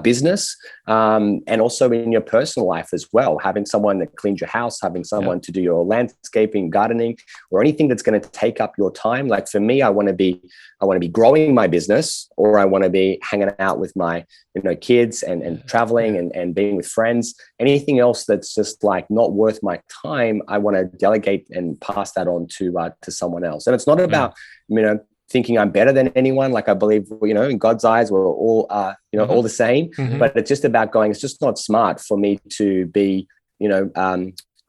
business and also in your personal life as well. Having someone that cleans your house, having someone to do your landscaping, gardening, or anything that's going to take up your time. Like for me, I want to be growing my business, or I want to be hanging out with my kids and traveling and being with friends. Anything else that's just like not worth my time, I want to delegate and pass that on to someone else. And it's not about thinking I'm better than anyone. Like I believe, in God's eyes, we're all, all the same. But it's just about going, it's just not smart for me to be,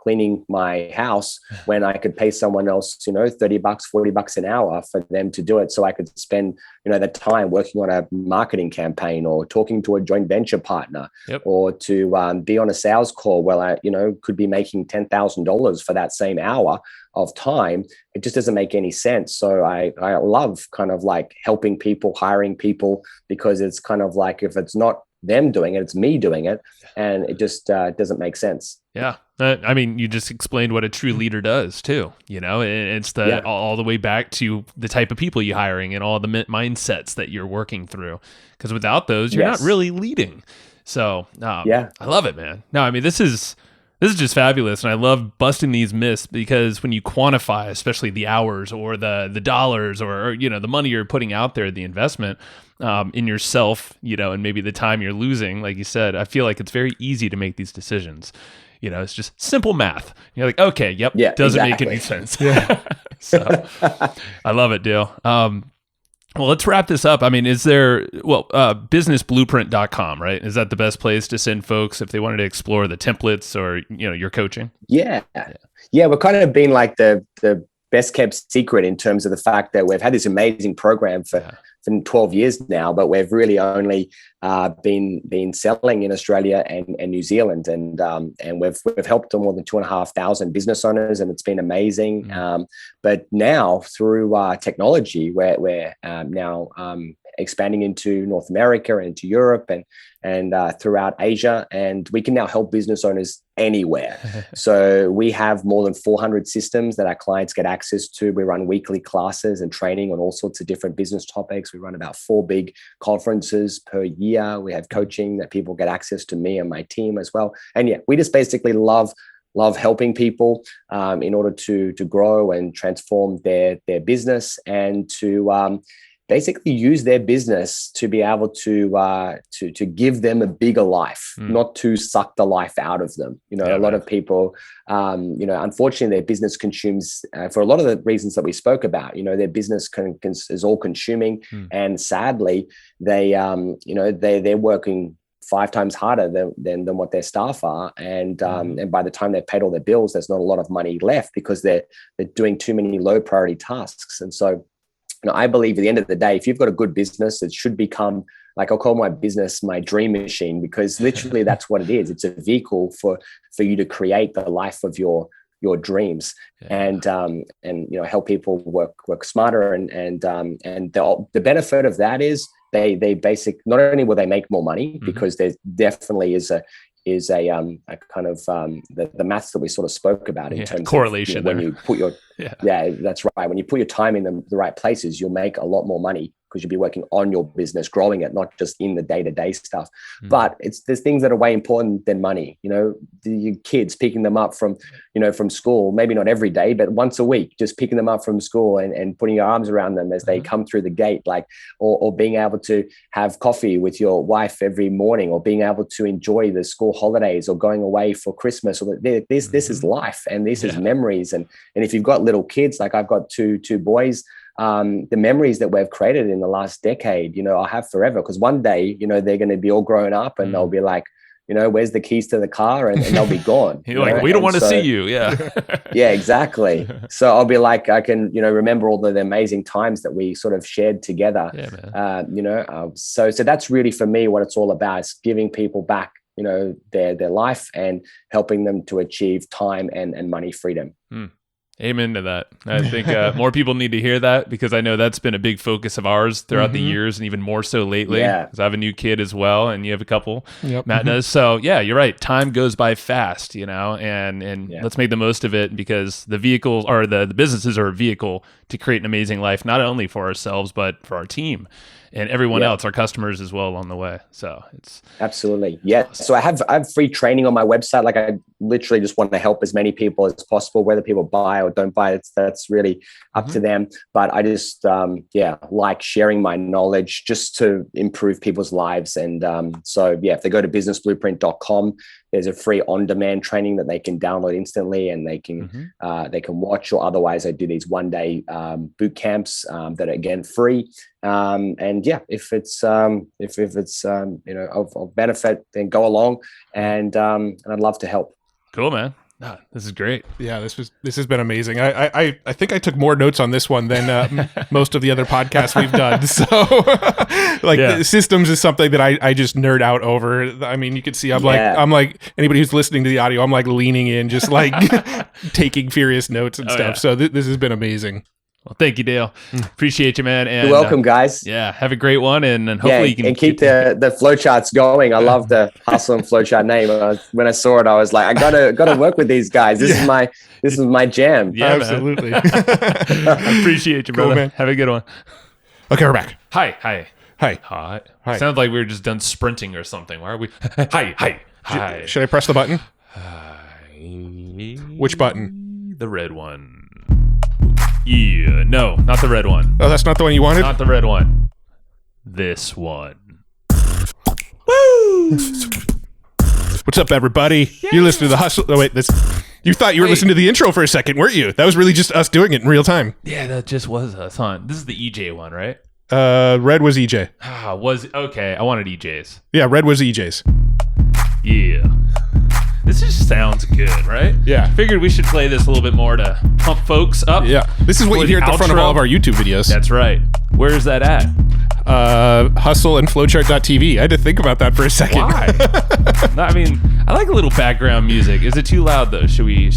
cleaning my house when I could pay someone else, $30, $40 an hour for them to do it. So I could spend, the time working on a marketing campaign or talking to a joint venture partner, or to be on a sales call where I, could be making $10,000 for that same hour of time. It just doesn't make any sense. So I love kind of like helping people, hiring people, because it's kind of like, if it's not them doing it, it's me doing it, and it just doesn't make sense. Yeah. I mean, you just explained what a true leader does too. It's all the way back to the type of people you're hiring and all the mindsets that you're working through. Because without those, you're not really leading. So I love it, man. No, I mean, this is just fabulous. And I love busting these myths, because when you quantify, especially the hours or the dollars or the money you're putting out there, the investment in yourself, and maybe the time you're losing, like you said, I feel like it's very easy to make these decisions. It's just simple math. You're like, okay, doesn't make any sense. So I love it, Dale. Well, let's wrap this up. I mean, is there, businessblueprint.com, right? Is that the best place to send folks if they wanted to explore the templates or, your coaching? Yeah. We're kind of being like the best kept secret in terms of the fact that we've had this amazing program for 12 years now, but we've really only been selling in Australia and New Zealand, and we've helped more than 2,500 business owners, and it's been amazing. But now through technology, we're now expanding into North America and into Europe and throughout Asia, and we can now help business owners anywhere. So we have more than 400 systems that our clients get access to. We run weekly classes and training on all sorts of different business topics. We run about 4 big conferences per year. We have coaching that people get access to me and my team as well. And we just basically love helping people in order to grow and transform their business, and to basically use their business to be able to give them a bigger life, not to suck the life out of them. A lot of people, unfortunately, their business consumes for a lot of the reasons that we spoke about. Their business is all consuming, and sadly, they're working 5 times harder than what their staff are, and by the time they've paid all their bills, there's not a lot of money left because they're doing too many low priority tasks. And so, I believe at the end of the day, if you've got a good business, it should become, like, I'll call my business my dream machine, because literally that's what it is. It's a vehicle for you to create the life of your dreams, and help people work smarter, and the benefit of that is they not only will they make more money, because there definitely is a kind of the maths that we sort of spoke about in terms correlation of when you put your that's right. When you put your time in the right places, you'll make a lot more money, because you'll be working on your business, growing it, not just in the day-to-day stuff. But there's things that are way important than money. Your kids, picking them up from school, maybe not every day, but once a week, just picking them up from school and putting your arms around them as they come through the gate, or being able to have coffee with your wife every morning, or being able to enjoy the school holidays, or going away for Christmas. Or this is life, and this is memories. And if you've got little kids, like I've got two boys, the memories that we've created in the last decade, I'll have forever, because one day, they're going to be all grown up, and they'll be like, where's the keys to the car? And they'll be gone. You're like, we don't want to see you. Yeah. Yeah, exactly. So I'll be like, I can, remember all the amazing times that we sort of shared together. Yeah, man. So that's really, for me, what it's all about, is giving people back, their life, and helping them to achieve time and money freedom. Amen to that. I think more people need to hear that, because I know that's been a big focus of ours throughout the years, and even more so lately, because I have a new kid as well, and you have a couple. Matt does. So yeah, you're right. Time goes by fast, and let's make the most of it, because the vehicles, or the businesses, are a vehicle to create an amazing life, not only for ourselves, but for our team and everyone else, our customers as well, along the way. So it's absolutely. Yeah. So I have free training on my website. Like, I literally just want to help as many people as possible, whether people buy or don't buy. That's really up to them. But I just, like sharing my knowledge just to improve people's lives. And if they go to businessblueprint.com, there's a free on-demand training that they can download instantly, and they can watch, or otherwise I do these one-day boot camps that are, again, free. If it's of benefit, then go along, and I'd love to help. Cool, man. This is great. Yeah, this has been amazing. I think I took more notes on this one than most of the other podcasts we've done. So, the systems is something that I just nerd out over. I mean, you can see I'm like anybody who's listening to the audio, I'm like leaning in, just like taking furious notes and stuff. Yeah. So this has been amazing. Well, thank you, Dale. Appreciate you, man. And, you're welcome, guys. Yeah, have a great one, and hopefully you can keep the flowcharts going. I love the Hustle and Flowchart name. When I saw it, I was like, I gotta work with these guys. This is my jam. Yeah, absolutely. I appreciate you, brother. Cool, man. Have a good one. Okay, we're back. Hi. Sounds like we were just done sprinting or something. Why are we? Hi. Should I press the button? Which button? The red one. Yeah, no, not the red one. Oh, that's not the one you wanted? Not the red one. This one. Woo! What's up, everybody? Yeah. You're listening to the Hustle. Oh, wait, you thought you were listening to the intro for a second, weren't you? That was really just us doing it in real time. Yeah, that just was us, huh? This is the EJ one, right? Red was EJ. Okay, I wanted EJ's. Yeah, red was EJ's. Yeah. This just sounds good, right? Yeah. Figured we should play this a little bit more to pump folks up. Yeah. This is what you hear at the front of all of our YouTube videos. That's right. Where is that at? Hustleandflowchart.tv. I had to think about that for a second. Why? No, I mean, I like a little background music. Is it too loud though? Should we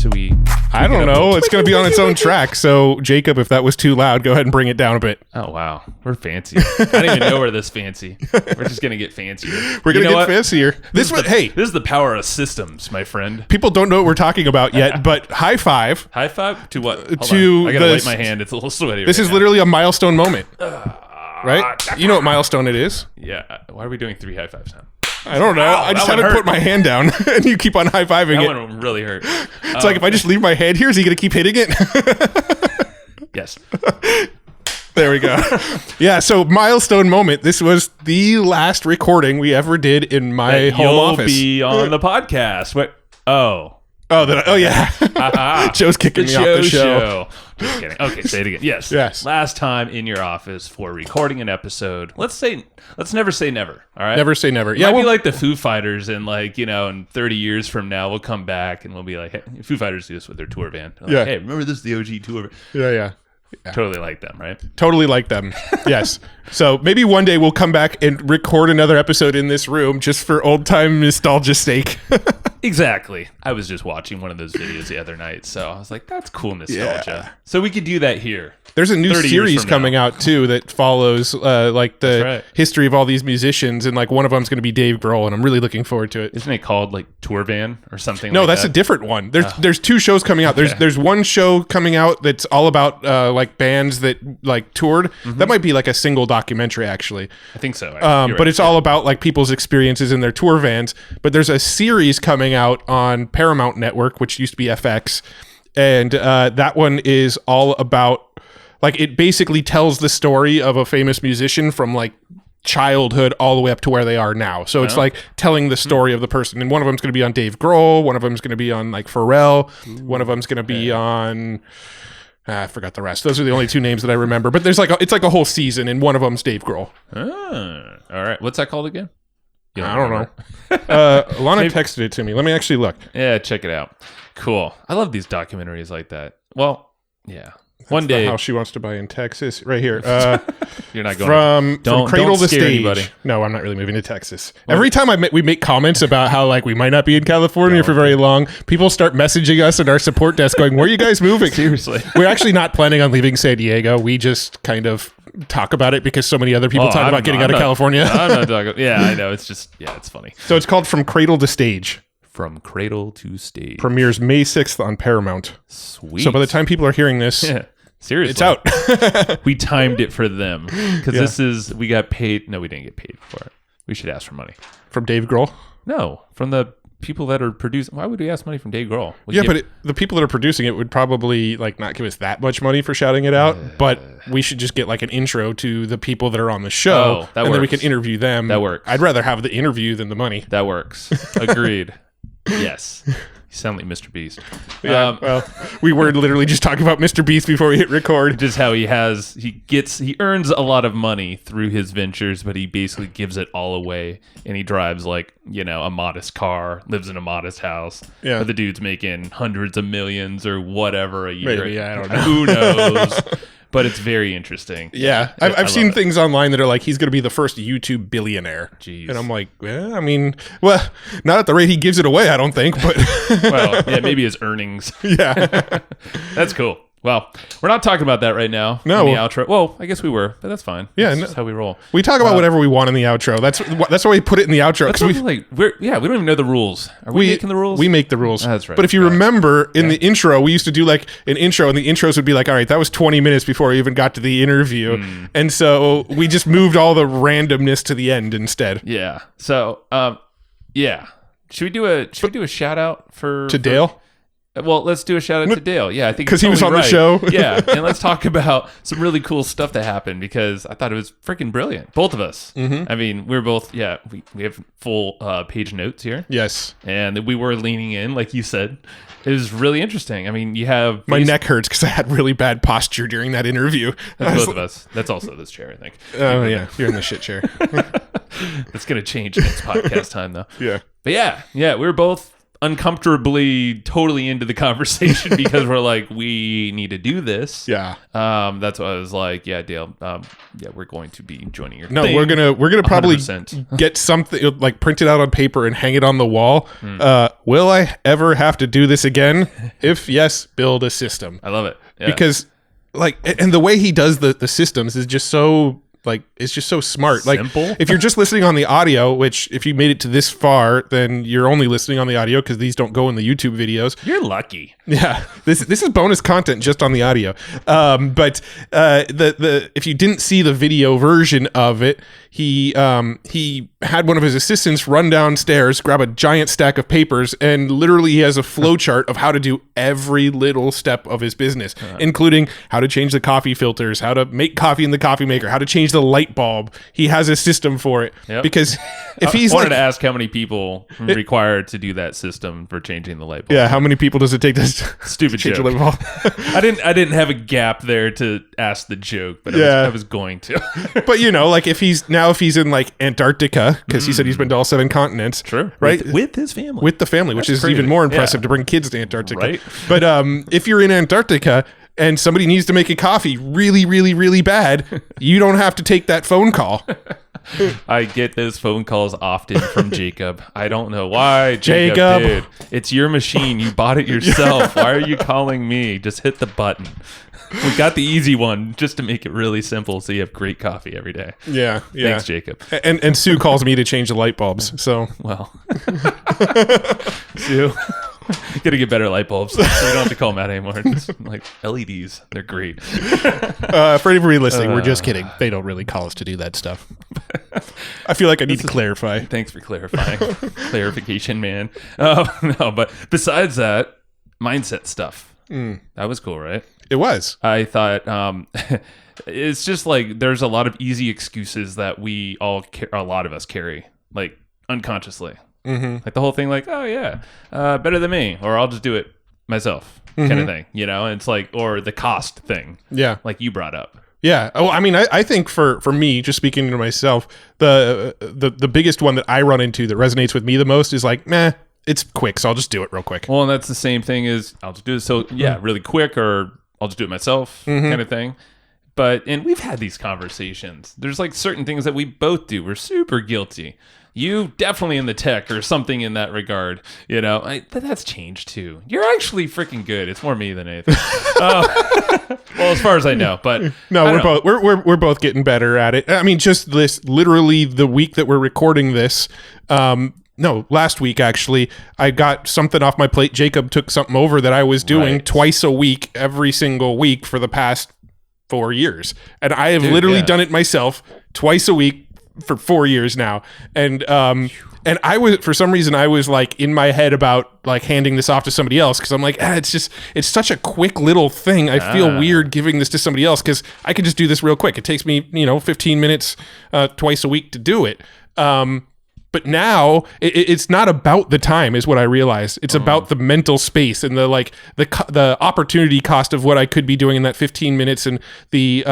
I don't know. It's going to be on its own track. So Jacob, if that was too loud, go ahead and bring it down a bit. Oh wow. We're fancy. I didn't even know we're this fancy. We're just going to get fancier. We're going to get fancier. This is the power of systems, my friend. People don't know what we're talking about yet, but high five. High five to what? Hold to on. I got to wipe my hand. It's a little sweaty. This is literally a milestone moment. Right? You know what milestone it is? Yeah. Why are we doing 3 high fives now? I don't know. I just haven't put my hand down, and you keep on high-fiving it. That one really hurt. It's like, if I just leave my hand here, is he going to keep hitting it? Yes. There we go. Yeah, so milestone moment. This was the last recording we ever did in my home office. You'll be on the podcast. Wait. Yeah. Joe's kicking me off the show. Just kidding. Okay, say it again. Yes. Last time in your office for recording an episode. Let's never say never. All right. Never say never. Yeah. We'll be like the Foo Fighters, and in 30 years from now, we'll come back and we'll be like, hey, Foo Fighters do this with their tour van. Like, hey, remember this is the OG tour? Yeah. Totally like them, right? Totally like them. Yes. So maybe one day we'll come back and record another episode in this room just for old time nostalgia's sake. Exactly. I was just watching one of those videos the other night, so I was like, that's cool nostalgia. Yeah. So we could do that here. There's a new series coming out too that follows the history of all these musicians, and one of them's going to be Dave Grohl, and I'm really looking forward to it. Isn't it called Tour Van or something? No, that's a different one. There's 2 shows coming out. There's one show coming out that's all about bands that toured. Mm-hmm. That might be a single documentary actually. I think so. But it's all about people's experiences in their tour vans. But there's a series coming out on Paramount Network, which used to be FX, and that one is all about. It basically tells the story of a famous musician from childhood all the way up to where they are now. So it's telling the story of the person. And one of them's going to be on Dave Grohl. One of them's going to be on Pharrell. One of them's going to be on... I forgot the rest. Those are the only 2 names that I remember. But there's it's a whole season, and one of them's Dave Grohl. All right. What's that called again? I don't know. Alana texted it to me. Let me actually look. Yeah, check it out. Cool. I love these documentaries like that. Well, yeah. One day, the house she wants to buy in Texas, right here. You're not going from cradle to stage. Anybody. No, I'm not really moving to Texas. Every time we make comments about how we might not be in California for very long, people start messaging us at our support desk, going, "Where are you guys moving?" Seriously, we're actually not planning on leaving San Diego. We just kind of talk about it because so many other people talk about getting out of California. I'm not talking. Yeah, I know. It's just it's funny. So it's called From Cradle to Stage. From Cradle to Stage. Premieres May 6th on Paramount. Sweet. So by the time people are hearing this, seriously, it's out. We timed it for them because we got paid. No, we didn't get paid for it. We should ask for money from Dave Grohl. No, from the people that are producing. Why would we ask money from Dave Grohl? But the people that are producing it would probably not give us that much money for shouting it out. But we should just get an intro to the people that are on the show, and then we can interview them. That works. I'd rather have the interview than the money. That works. Agreed. Yes. You sound like Mr. Beast. Yeah, well, we were literally just talking about Mr. Beast before we hit record. Just how he earns a lot of money through his ventures, but he basically gives it all away. And he drives like, a modest car, lives in a modest house. Yeah. But the dude's making hundreds of millions or whatever a year. Maybe, I don't know. Who knows? But it's very interesting. Yeah, I've seen things online that are like, he's going to be the first YouTube billionaire. Jeez. And I'm like, well, not at the rate he gives it away, I don't think, but... Well, yeah, maybe his earnings. Yeah. That's cool. Well, we're not talking about that right now. No. In the outro. Well, I guess we were, but that's fine. Yeah, That's just how we roll. We talk about whatever we want in the outro. That's why we put it in the outro. That's we don't even know the rules. Are we making the rules? We make the rules. That's right. But if you remember, in the intro, we used to do like an intro, and the intros would be like, all right, that was 20 minutes before we even got to the interview. And so we just moved all the randomness to the end instead. Yeah. So, yeah. Should we do a shout out for Dale? Well, let's do a shout out to Dale. Yeah, I think because he was on the show. Yeah, and let's talk about some really cool stuff that happened because I thought it was freaking brilliant. Both of us. I mean, we're both. Yeah, we have full page notes here. Yes, and we were leaning in, like you said. It was really interesting. I mean, you have my neck hurts because I had really bad posture during that interview. That's both of us. That's also this chair, I think. Oh yeah, you're in the shit chair. That's gonna change next podcast time, though. Yeah, but yeah, we were both uncomfortably totally into the conversation because we're like, we need to do this. Yeah. That's why I was like, yeah, Dale, we're going to be joining your thing. We're gonna probably get something like printed out on paper and hang it on the wall. Will I ever have to do this again? If yes, build a system. I love it. Yeah. Because and the way he does the systems is just so it's just so smart. Simple. Like if you're just listening on the audio, which if you made it to this far, then you're only listening on the audio because these don't go in the YouTube videos. You're lucky. Yeah, this is bonus content just on the audio. But if you didn't see the video version of it, he had one of his assistants run downstairs, grab a giant stack of papers, and literally he has a flow chart of how to do every little step of his business, including how to change the coffee filters, how to make coffee in the coffee maker, how to change the light bulb. He has a system for it. Yep. Because if he's wanted to ask how many people required to do that system for changing the light bulb. Yeah, how many people does it take to stupid change joke. The light bulb? I didn't have a gap there to ask the joke, but I was going to. But like if he's in like Antarctica, because he said he's been to all 7 continents. True. Right? With his family. With the family, which is crazy. Even more impressive to bring kids to Antarctica. Right. But if you're in Antarctica and somebody needs to make a coffee really, really, really bad, you don't have to take that phone call. I get those phone calls often from Jacob. I don't know why. Jacob, dude, it's your machine. You bought it yourself. Why are you calling me? Just hit the button. We got the easy one just to make it really simple so you have great coffee every day. Yeah. Thanks, Jacob. And Sue calls me to change the light bulbs. So, well, Sue, gotta get better light bulbs so we don't have to call them out anymore. It's like LEDs. They're great. For anybody listening, we're just kidding. They don't really call us to do that stuff. I feel like I need to clarify. Thanks for clarifying. Clarification, man. No, but besides that, mindset stuff. That was cool, right? It was. I thought it's just like there's a lot of easy excuses that we all, a lot of us carry, like unconsciously. Like the whole thing, like, oh yeah, better than me, or I'll just do it myself, kind of thing. And it's like, or the cost thing. Yeah, like you brought up. Yeah. Oh, I mean, I think for me, just speaking to myself, the biggest one that I run into that resonates with me the most is like, meh. It's quick, so I'll just do it real quick. Well, and that's the same thing as I'll just do it. So yeah, really quick, or I'll just do it myself, kind of thing. And we've had these conversations. There's like certain things that we both do. We're super guilty. You definitely in the tech or something in that regard. That's changed too. You're actually freaking good. It's more me than anything. Well, as far as I know, but no, we're both getting better at it. I mean, just this literally the week that we're recording this. No, last week, actually, I got something off my plate. Jacob took something over that I was doing twice a week, every single week for the past 4 years. And I have literally done it myself twice a week for 4 years now. And I was, for some reason, I was like in my head about like handing this off to somebody else. Cause I'm like, it's such a quick little thing. I feel weird giving this to somebody else cause I could just do this real quick. It takes me, 15 minutes twice a week to do it. But now it's not about the time, is what I realized. It's about the mental space and the opportunity cost of what I could be doing in that 15 minutes and the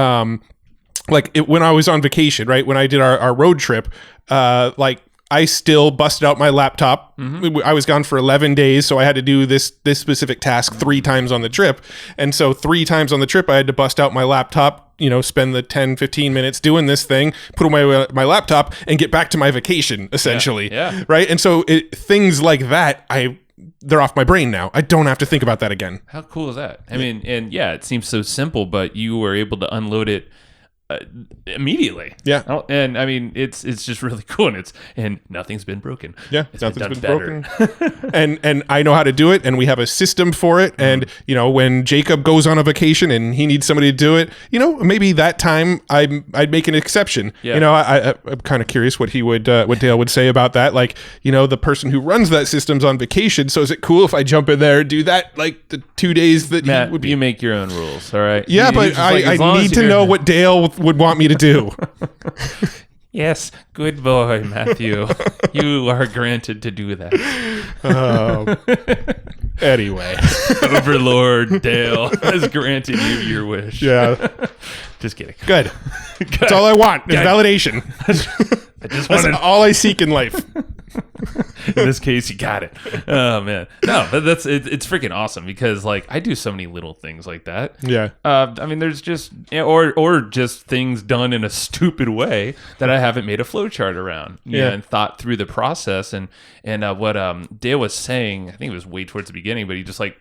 when I was on vacation, right? When I did our road trip, I still busted out my laptop. I was gone for 11 days, so I had to do this specific task 3 times on the trip. And so 3 times on the trip, I had to bust out my laptop, spend the 10, 15 minutes doing this thing, put away my laptop, and get back to my vacation, essentially. Yeah. Right? And so things like that, they're off my brain now. I don't have to think about that again. How cool is that? I mean, and it seems so simple, but you were able to unload it immediately. Yeah. And I mean, it's just really cool, and nothing's been broken. Yeah, it's nothing's been broken. and I know how to do it, and we have a system for it. And when Jacob goes on a vacation and he needs somebody to do it, maybe that time I'd make an exception. Yeah. I'm kind of curious what Dale would say about that. The person who runs that system's on vacation, so is it cool if I jump in there and do that the 2 days that Matt, he would be? You make your own rules, all right? Yeah, but I need to know what Dale would want me to do. Yes, good boy, Matthew. You are granted to do that. Anyway. Overlord Dale has granted you your wish. Yeah. Just kidding. Good. That's all I want is validation. That's all I seek in life. In this case, you got it. Oh man, no, it's freaking awesome because I do so many little things like that. Yeah. I mean, there's just or just things done in a stupid way that I haven't made a flowchart around. And thought through the process and what Dale was saying. I think it was way towards the beginning, but he just this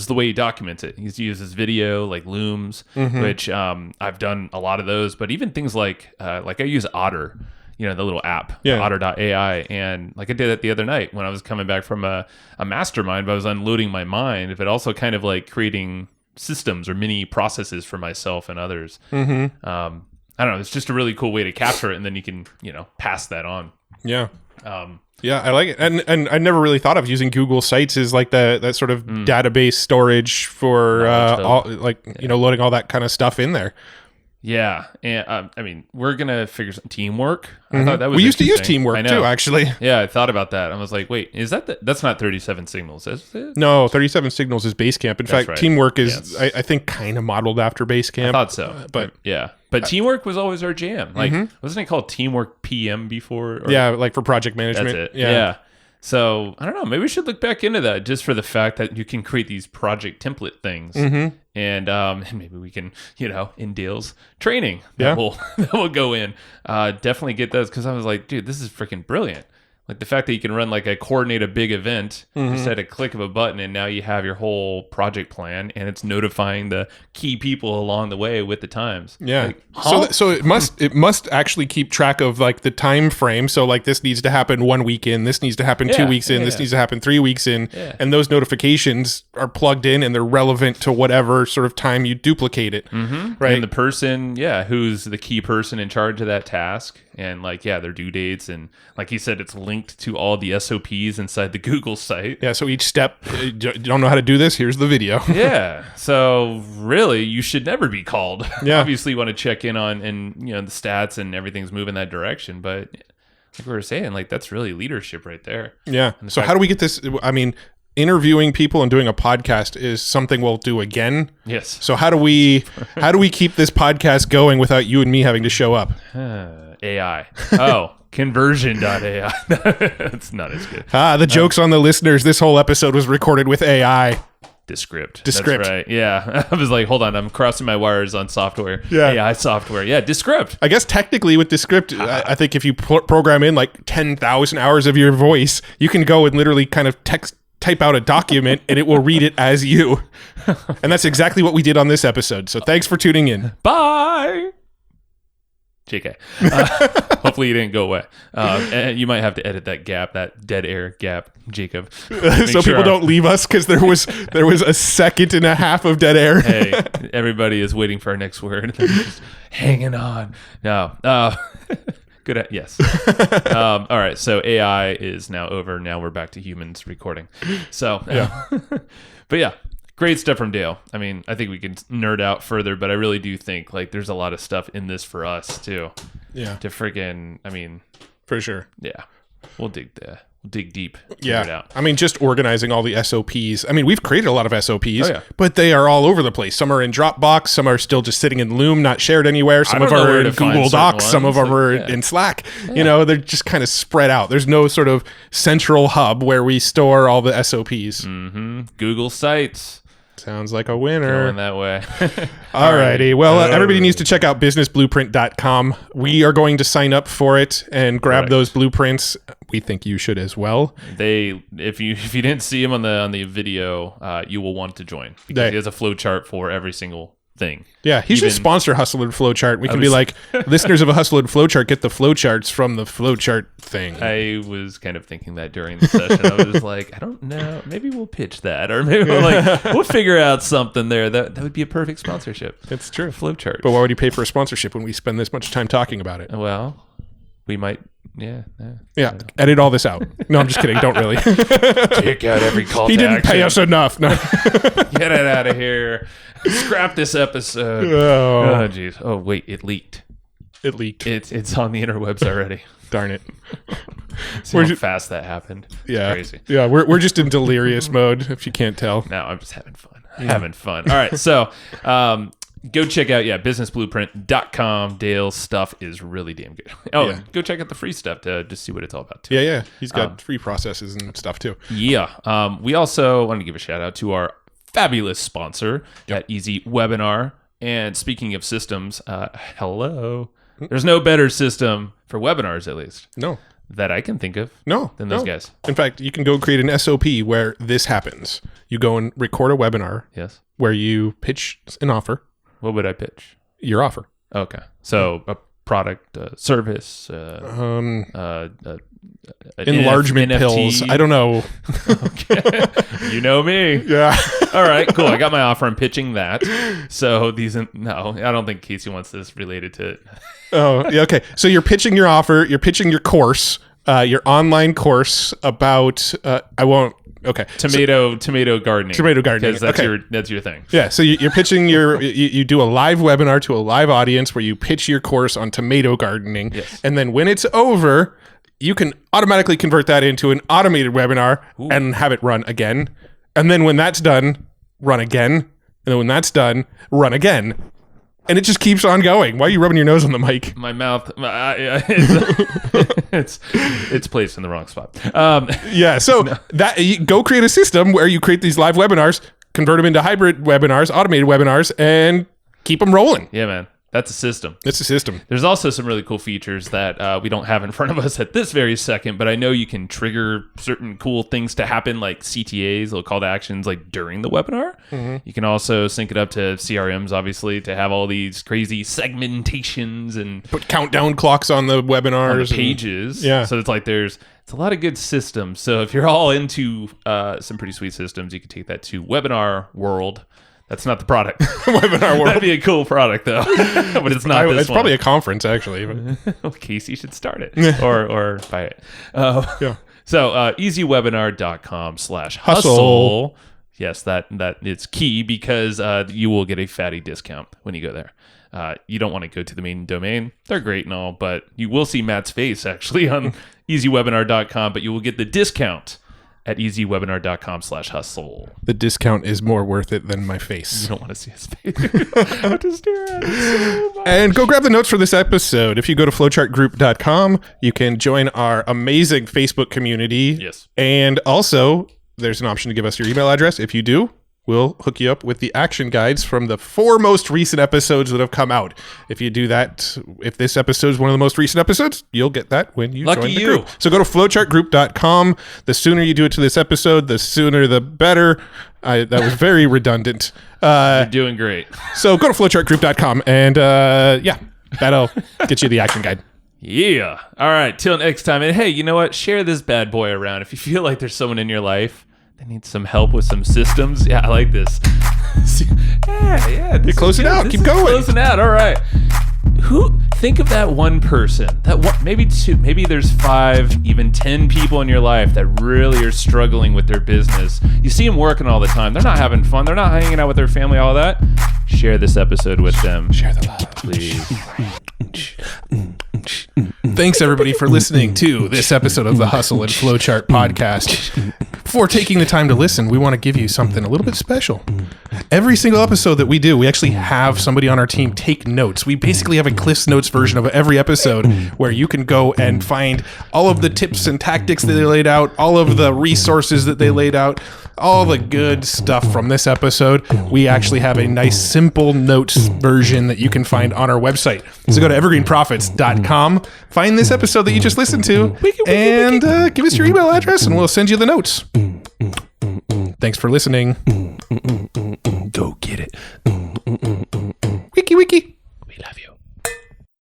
is the way he documents it. He uses video like Looms, which I've done a lot of those, but even things like I use Otter. The little app, Otter.ai. And I did it the other night when I was coming back from a mastermind, but I was unloading my mind, but also kind of creating systems or mini processes for myself and others. I don't know. It's just a really cool way to capture it. And then you can, pass that on. Yeah. Yeah, I like it. And I never really thought of using Google Sites as that sort of database storage for loading all that kind of stuff in there. Yeah, and I mean, we're gonna figure some teamwork. I thought that was we used to use Teamwork too, actually. Yeah, I thought about that. I was like, wait, is that's not 37 Signals, is it? No, 37 Signals is Basecamp. In fact, right. Teamwork is, I think, kind of modeled after Basecamp. I thought so, but yeah. But Teamwork was always our jam. Wasn't it called Teamwork PM before? Yeah, for project management. That's it. Yeah. So I don't know. Maybe we should look back into that just for the fact that you can create these project template things, and maybe we can, in Dale's training that will go in. Definitely get those because I was like, dude, this is freaking brilliant. The fact that you can run coordinate a big event just at a click of a button, and now you have your whole project plan, and it's notifying the key people along the way with the times. Yeah. So it must actually keep track of the time frame. So this needs to happen 1 week in, this needs to happen 2 weeks in, this needs to happen 3 weeks in, and those notifications are plugged in and they're relevant to whatever sort of time you duplicate it. Right. And the person, who's the key person in charge of that task, and their due dates, and like he said, it's linked to all the SOPs inside the Google site. Yeah, so each step, you don't know how to do this, here's the video. Yeah, so really, you should never be called. Yeah. Obviously, you want to check in on, and the stats and everything's moving that direction, but like we were saying, that's really leadership right there. Yeah, so how do we get this? I mean, interviewing people and doing a podcast is something we'll do again. Yes. So how do we keep this podcast going without you and me having to show up? AI. Oh, conversion.ai. That's not as good. The joke's on the listeners. This whole episode was recorded with AI. Descript. That's right. Yeah. I was like, hold on, I'm crossing my wires on software. Yeah. AI software. Yeah, Descript. I guess technically with Descript, I think if you program in 10,000 hours of your voice, you can go and literally kind of type out a document and it will read it as you. And that's exactly what we did on this episode. So thanks for tuning in. Bye. JK. Hopefully you didn't go away. And you might have to edit that gap, that dead air gap, Jacob. So people don't leave us because there was a second and a half of dead air. Hey, everybody is waiting for our next word. They're just hanging on. No. Good. Yes. All right. So AI is now over. Now we're back to humans recording. So, but yeah. Great stuff from Dale. I mean, I think we can nerd out further, but I really do think there's a lot of stuff in this for us too. Yeah. To friggin', I mean, for sure. Yeah. We'll dig deep. Figure it out. I mean, just organizing all the SOPs. I mean, we've created a lot of SOPs, but they are all over the place. Some are in Dropbox. Some are still just sitting in Loom, not shared anywhere. Some of them are in Google Docs. Some of them are in Slack. You know, they're just kind of spread out. There's no sort of central hub where we store all the SOPs. Google Sites. Sounds like a winner. Going that way. Alrighty. Well, everybody needs to check out businessblueprint.com. We are going to sign up for it and grab those blueprints. We think you should as well. If you didn't see him on the video, you will want to join because he has a flow chart for every single thing. Yeah, he should sponsor Hustle and Flowchart. We can be like, listeners of a Hustle and Flowchart, get the flowcharts from the flowchart thing. I was kind of thinking that during the session. I was like, I don't know. Maybe we'll pitch that, or maybe we'll figure out something there. That would be a perfect sponsorship. It's true. Flowchart. But why would you pay for a sponsorship when we spend this much time talking about it? Well, we might. Yeah. Edit all this out. No, I'm just kidding. Don't really. Take out every call. He didn't pay us enough. No. Get it out of here. Scrap this episode. Oh, jeez. Oh, wait. It leaked. It's on the interwebs already. Darn it. See how fast that happened. Yeah. Crazy. Yeah, we're just in delirious mode, if you can't tell. No, I'm just having fun. All right. So, go check out, businessblueprint.com. Dale's stuff is really damn good. Go check out the free stuff to just see what it's all about, too. Yeah. He's got free processes and stuff, too. Yeah. We also want to give a shout out to our fabulous sponsor at Easy Webinar. And speaking of systems, hello. There's no better system for webinars, at least. No. That I can think of. No. Than those guys. In fact, you can go create an SOP where this happens. You go and record a webinar. Yes. Where you pitch an offer. What would I pitch? Your offer. Okay. So a product, service, enlargement pills. I don't know. Okay. You know me. Yeah. All right, cool. I got my offer. I'm pitching that. So no, I don't think Casey wants this related to it. Oh, yeah. Okay. So you're pitching your offer. You're pitching your course, your online course about, Okay. Tomato gardening. Tomato gardening. Because that's your thing. Yeah. So you're pitching you do a live webinar to a live audience where you pitch your course on tomato gardening. Yes. And then when it's over, you can automatically convert that into an automated webinar and have it run again. And then when that's done, run again. And then when that's done, run again. And it just keeps on going. Why are you rubbing your nose on the mic? My mouth, it's placed in the wrong spot. Go create a system where you create these live webinars, convert them into hybrid webinars, automated webinars, and keep them rolling. Yeah, man. That's a system. It's a system. There's also some really cool features that we don't have in front of us at this very second, but I know you can trigger certain cool things to happen, like CTAs, little call to actions, like during the webinar. Mm-hmm. You can also sync it up to CRMs, obviously, to have all these crazy segmentations and put countdown clocks on the webinars, on the pages. Yeah. So it's like it's a lot of good systems. So if you're all into some pretty sweet systems, you can take that to Webinar World. That's not the product. Webinar World. That'd be a cool product, though. But it's not this It's probably a conference, actually. Well, Casey should start it or buy it. So easywebinar.com/hustle. Yes, that is key because you will get a fatty discount when you go there. You don't want to go to the main domain. They're great and all, but you will see Matt's face actually on easywebinar.com, but you will get the discount at easywebinar.com/hustle. The discount is more worth it than my face. You don't want to see his face. I have to stare at it so much. And go grab the notes for this episode. If you go to flowchartgroup.com, you can join our amazing Facebook community. Yes. And also, there's an option to give us your email address. If you do, we'll hook you up with the action guides from the 4 most recent episodes that have come out. If you do that, if this episode is one of the most recent episodes, you'll get that when you join the group. So go to flowchartgroup.com. The sooner you do it to this episode, the sooner the better. That was very redundant. You're doing great. So go to flowchartgroup.com and that'll get you the action guide. Yeah. All right. Till next time. And hey, you know what? Share this bad boy around. If you feel like there's someone in your life that needs some help with some systems. Yeah, I like this. You're closing out. Keep going. Closing out. All right. Think of that one person, maybe 2, maybe there's 5, even 10 people in your life that really are struggling with their business. You see them working all the time. They're not having fun. They're not hanging out with their family, all that. Share this episode with them. Share the love. Please. Thanks, everybody, for listening to this episode of the Hustle and Flowchart podcast. Before taking the time to listen, we want to give you something a little bit special. Every single episode that we do, we actually have somebody on our team take notes. We basically have a Cliff's Notes version of every episode where you can go and find all of the tips and tactics that they laid out, all of the resources that they laid out, all the good stuff from this episode. We actually have a nice simple notes version that you can find on our website. So go to evergreenprofits.com, find this episode that you just listened to, and give us your email address and we'll send you the notes. Thanks for listening. Go get it. Wiki wiki.